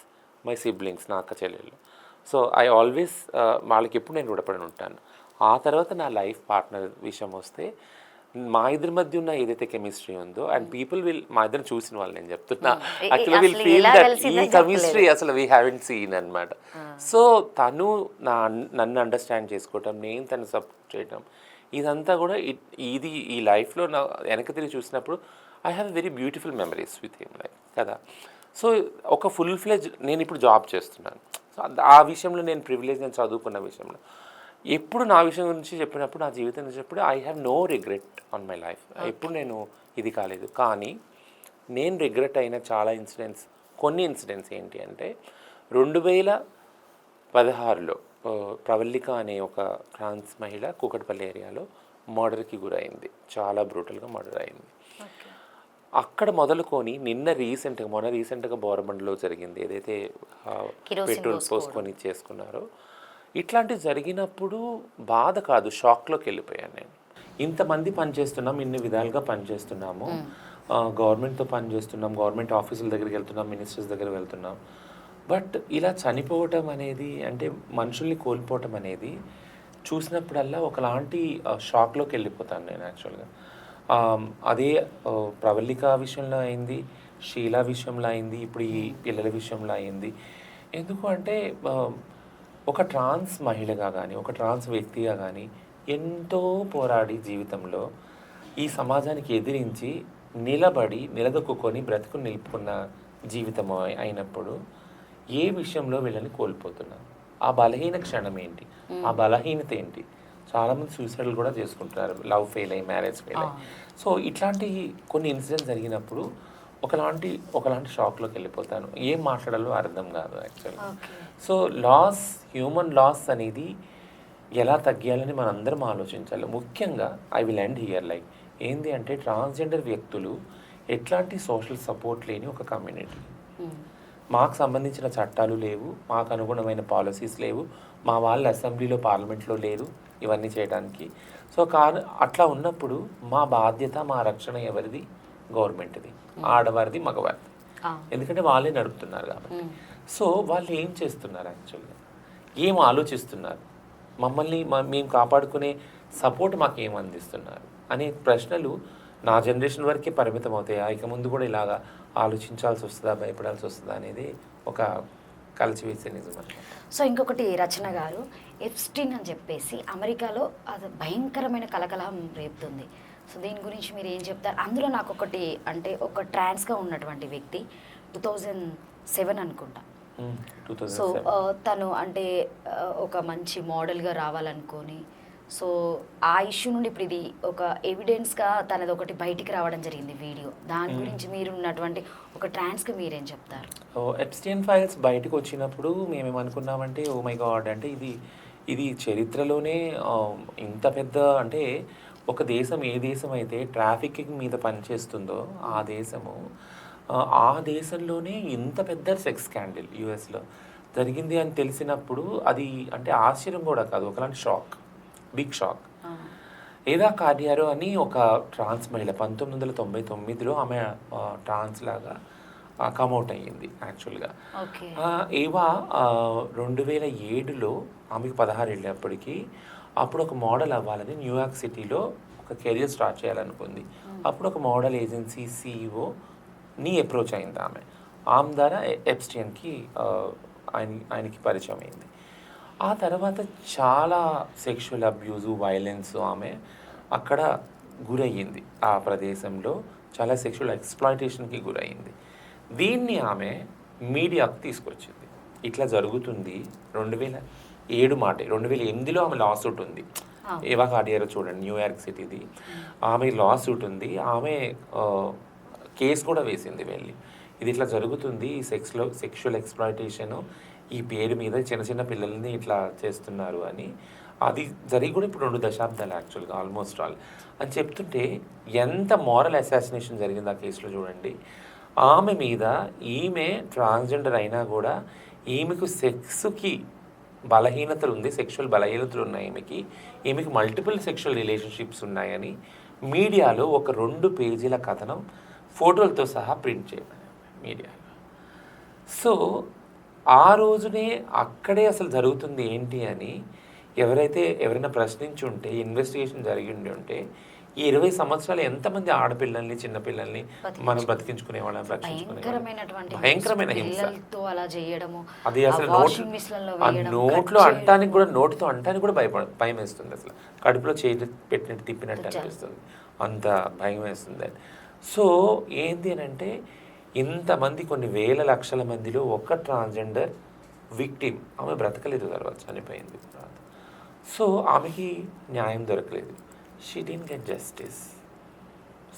my siblings, నా అక్క చెల్లెళ్ళు. సో ఐ ఆల్వేస్ వాళ్ళకి ఎప్పుడు నేను రుణపడి ఉంటాను. ఆ తర్వాత నా లైఫ్ పార్ట్నర్ విషయం వస్తే మా ఇద్దరి మధ్య ఉన్న ఏదైతే కెమిస్ట్రీ ఉందో అండ్ పీపుల్ విల్, మా ఇద్దరు చూసిన వాళ్ళు నేను చెప్తున్నా, యాక్చువల్లీ విల్ ఫీల్ దట్ ఈ కెమిస్ట్రీ అసలు వీ హ్యావెంట్ సీన్ అనమాట. సో తను నన్ను అండర్స్టాండ్ చేసుకోవటం, నేను తను సపోర్ట్ చేయటం, ఇదంతా కూడా ఇది ఈ లైఫ్లో నా వెనక తిరిగి చూసినప్పుడు I have very beautiful memories with him like కదా. సో ఒక ఫుల్ ఫ్లెజ్ నేను ఇప్పుడు జాబ్ చేస్తున్నాను. సో ఆ విషయంలో నేను ప్రివిలేజ్, నేను చదువుకున్న విషయంలో ఎప్పుడు నా విషయం గురించి చెప్పినప్పుడు, నా జీవితం గురించి చెప్పినప్పుడు I have no regret on my life. ఎప్పుడు నేను ఇది కాలేదు. కానీ నేను రిగ్రెట్ అయిన చాలా ఇన్సిడెంట్స్, కొన్ని ఇన్సిడెంట్స్ ఏంటి అంటే 2016లో ప్రవల్లిక అనే ఒక ట్రాన్స్ మహిళ కూకట్పల్లి ఏరియాలో మర్డర్కి గురైంది, చాలా బ్రూటల్గా మర్డర్ అయింది. అక్కడ మొదలుకొని మొన్న రీసెంట్గా బోరబండలో జరిగింది, ఏదైతే పెట్రోల్ పోసుకొని చేసుకున్నారో, ఇట్లాంటివి జరిగినప్పుడు బాధ కాదు, షాక్లోకి వెళ్ళిపోయాను నేను. ఇంతమంది పనిచేస్తున్నాం, ఇన్ని విధాలుగా పనిచేస్తున్నాము, గవర్నమెంట్తో పనిచేస్తున్నాం, గవర్నమెంట్ ఆఫీసుల దగ్గరికి వెళ్తున్నాం, మినిస్టర్స్ దగ్గరికి వెళ్తున్నాం, బట్ ఇలా చనిపోవటం అనేది, అంటే మనుషుల్ని కోల్పోవటం అనేది చూసినప్పుడల్లా ఒకలాంటి షాక్లోకి వెళ్ళిపోతాను నేను యాక్చువల్గా. అదే ప్రవల్లిక విషయంలో అయింది, షీలా విషయంలో అయింది, ఇప్పుడు ఈ పిల్లల విషయంలో అయింది. ఎందుకు అంటే ఒక ట్రాన్స్ మహిళగా కానీ, ఒక ట్రాన్స్ వ్యక్తిగా కానీ ఎంతో పోరాడి జీవితంలో ఈ సమాజానికి ఎదిరించి నిలదొక్కుని బ్రతుకుని నిలుపుకున్న జీవితం అయినప్పుడు ఏ విషయంలో వీళ్ళని కోల్పోతున్నా, ఆ బలహీన క్షణం ఏంటి, ఆ బలహీనత ఏంటి? చాలామంది సూసైడ్లు కూడా చేసుకుంటున్నారు, లవ్ ఫెయిల్ అయ్యి, మ్యారేజ్ ఫెయిల్ అయ్యి. సో ఇట్లాంటి కొన్ని ఇన్సిడెంట్స్ జరిగినప్పుడు ఒకలాంటి షాక్లోకి వెళ్ళిపోతాను, ఏం మాట్లాడాలో అర్థం కాదు యాక్చువల్గా. సో హ్యూమన్ లాస్ అనేది ఎలా తగ్గాలని మనందరం ఆలోచించాలి. ముఖ్యంగా I will end here like ఏంది అంటే, ట్రాన్స్జెండర్ వ్యక్తులు ఎట్లాంటి సోషల్ సపోర్ట్ లేని ఒక కమ్యూనిటీ. మాకు సంబంధించిన చట్టాలు లేవు, మాకు అనుగుణమైన పాలసీస్ లేవు, మా వాళ్ళు అసెంబ్లీలో, పార్లమెంట్లో లేరు ఇవన్నీ చేయడానికి. సో అట్లా ఉన్నప్పుడు మా బాధ్యత, మా రక్షణ ఎవరిది? గవర్నమెంట్ది, ఆడవారిది, మగవారిది. ఎందుకంటే వాళ్ళే నడుపుతున్నారు కాబట్టి. సో వాళ్ళు ఏం చేస్తున్నారు యాక్చువల్గా, ఏం ఆలోచిస్తున్నారు, మమ్మల్ని మేము కాపాడుకునే సపోర్ట్ మాకు ఏం అందిస్తున్నారు అనే ప్రశ్నలు నా జనరేషన్ వరకే పరిమితం అవుతాయి. ఇక ముందు కూడా ఇలాగా ఆలోచించాల్సి వస్తుందా, భయపడాల్సి వస్తుందా అనేది ఒక కలిసివేసే నిజం అనమాట. సో ఇంకొకటి రచన గారు, ఎప్స్టీన్ అని చెప్పేసి అమెరికాలో అది భయంకరమైన కలకలం రేపుతుంది. సో దీని గురించి మీరు ఏం చెప్తారు? అందులో నాకు ఒకటి అంటే ఒక ట్రాన్స్గా ఉన్నటువంటి వ్యక్తి 2007 అనుకుంటా. సో 2007 తను అంటే ఒక మంచి మోడల్గా రావాలనుకొని, సో ఆ ఇష్యూ నుండి ఇప్పుడు ఇది ఒక ఎవిడెన్స్గా తనది ఒకటి బయటికి రావడం జరిగింది వీడియో. దాని గురించి మీరు ఉన్నటువంటి ఒక ట్రాన్స్కి మీరేం చెప్తారు? ఎప్స్టీన్ ఫైల్స్ బయటకు వచ్చినప్పుడు మేమేమనుకున్నామంటే ఓ మై గాడ్, అంటే ఇది చరిత్రలోనే ఇంత పెద్ద, అంటే ఒక దేశం ఏ దేశం అయితే ట్రాఫికింగ్ మీద పనిచేస్తుందో ఆ దేశంలోనే ఇంత పెద్ద సెక్స్ స్కాండల్ యూఎస్లో జరిగింది అని తెలిసినప్పుడు అది అంటే ఆశ్చర్యం కూడా కాదు, ఒకలాంటి షాక్, బిగ్ షాక్. ఏదా కార్డియారో అని ఒక ట్రాన్స్ మహిళ 1999లో ఆమె ట్రాన్స్ లాగా కమౌట్ అయ్యింది యాక్చువల్గా. ఏవా 2007లో ఆమెకు 16 ఏళ్ళప్పటికీ అప్పుడు ఒక మోడల్ అవ్వాలని న్యూయార్క్ సిటీలో ఒక కెరియర్ స్టార్ట్ చేయాలనుకుంది. అప్పుడు ఒక మోడల్ ఏజెన్సీ సీఈఓని అప్రోచ్ అయింది ఆమె ద్వారా ఎప్స్టీన్కి ఆయనకి పరిచయం అయింది. ఆ తర్వాత చాలా సెక్షువల్ అబ్యూజు, వైలెన్స్ ఆమె అక్కడ గురయ్యింది. ఆ ప్రదేశంలో చాలా సెక్షువల్ ఎక్స్‌ప్లాయిటేషన్కి గురయ్యింది. దీన్ని ఆమె మీడియాకు తీసుకొచ్చింది. ఇట్లా జరుగుతుంది 2007 మాట. 2008లో ఆమె లా సూట్ ఉంది. ఏవా కార్డియారో చూడండి, న్యూయార్క్ సిటీది. ఆమె లా సూట్ ఉంది. ఆమె కేసు కూడా వేసింది వెళ్ళి. ఇది ఇట్లా జరుగుతుంది, ఈ సెక్షువల్ ఎక్స్‌ప్లాయిటేషను ఈ పేరు మీద చిన్న చిన్న పిల్లల్ని ఇట్లా చేస్తున్నారు అని. అది జరిగి కూడా ఇప్పుడు 2 దశాబ్దాలు యాక్చువల్గా ఆల్మోస్ట్ ఆల్ అని చెప్తుంటే ఎంత మోరల్ అసాసినేషన్ జరిగింది ఆ కేసులో చూడండి. ఆమె మీద, ఈమె ట్రాన్స్జెండర్ అయినా కూడా ఈమెకు సెక్స్కి బలహీనతలు ఉంది, సెక్షువల్ బలహీనతలు ఉన్నాయి ఈమెకి మల్టిపుల్ సెక్షువల్ రిలేషన్షిప్స్ ఉన్నాయని మీడియాలో ఒక 2 పేజీల కథనం ఫోటోలతో సహా ప్రింట్ చేయమని మీడియాలో. సో ఆ రోజునే అక్కడే అసలు జరుగుతుంది ఏంటి అని ఎవరైనా ప్రశ్నించి ఉంటే, ఇన్వెస్టిగేషన్ జరిగి ఉంటే ఈ 20 సంవత్సరాలు ఎంతమంది ఆడపిల్లల్ని, చిన్నపిల్లల్ని మనం బ్రతికించుకునే వాళ్ళని భయంకరమైన హింస. అది అసలు నోట్లో అంటానికి కూడా, నోటితో అంటానికి కూడా భయం వేస్తుంది. అసలు కడుపులో చేయి పెట్టినట్టు తిప్పినట్టు అనిపిస్తుంది, అంత భయం వేస్తుంది. సో ఏంటి అని అంటే ఇంతమంది, కొన్ని వేల లక్షల మందిలో ఒక ట్రాన్స్జెండర్ విక్టిమ్, ఆమె బ్రతకలేదు, తర్వాత చనిపోయింది తర్వాత. సో ఆమెకి న్యాయం దొరకలేదు, she didn't get justice.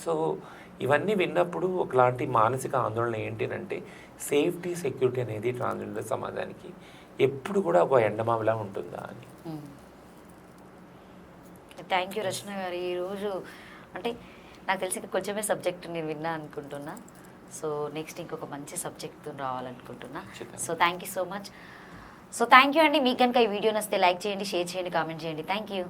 So ఇవన్నీ విన్నప్పుడు ఒకలాంటి మానసిక ఆందోళన ఏంటి అంటే సేఫ్టీ, సెక్యూరిటీ అనేది ట్రాన్స్జెండర్ సమాజానికి ఎప్పుడు కూడా ఒక ఎండమావిలా ఉంటుందా అని. థ్యాంక్ యూ రచన గారు. ఈరోజు అంటే నాకు తెలిసి కొంచెమే సబ్జెక్ట్ నేను విన్నా అనుకుంటున్నా. సో నెక్స్ట్ ఇంకొక మంచి సబ్జెక్ట్తో రావాలనుకుంటున్నా. So thank you so much. So thank you అండి. మీకు కనుక ఈ వీడియో నచ్చితే లైక్ చేయండి, షేర్ చేయండి, కామెంట్ చేయండి. Thank you.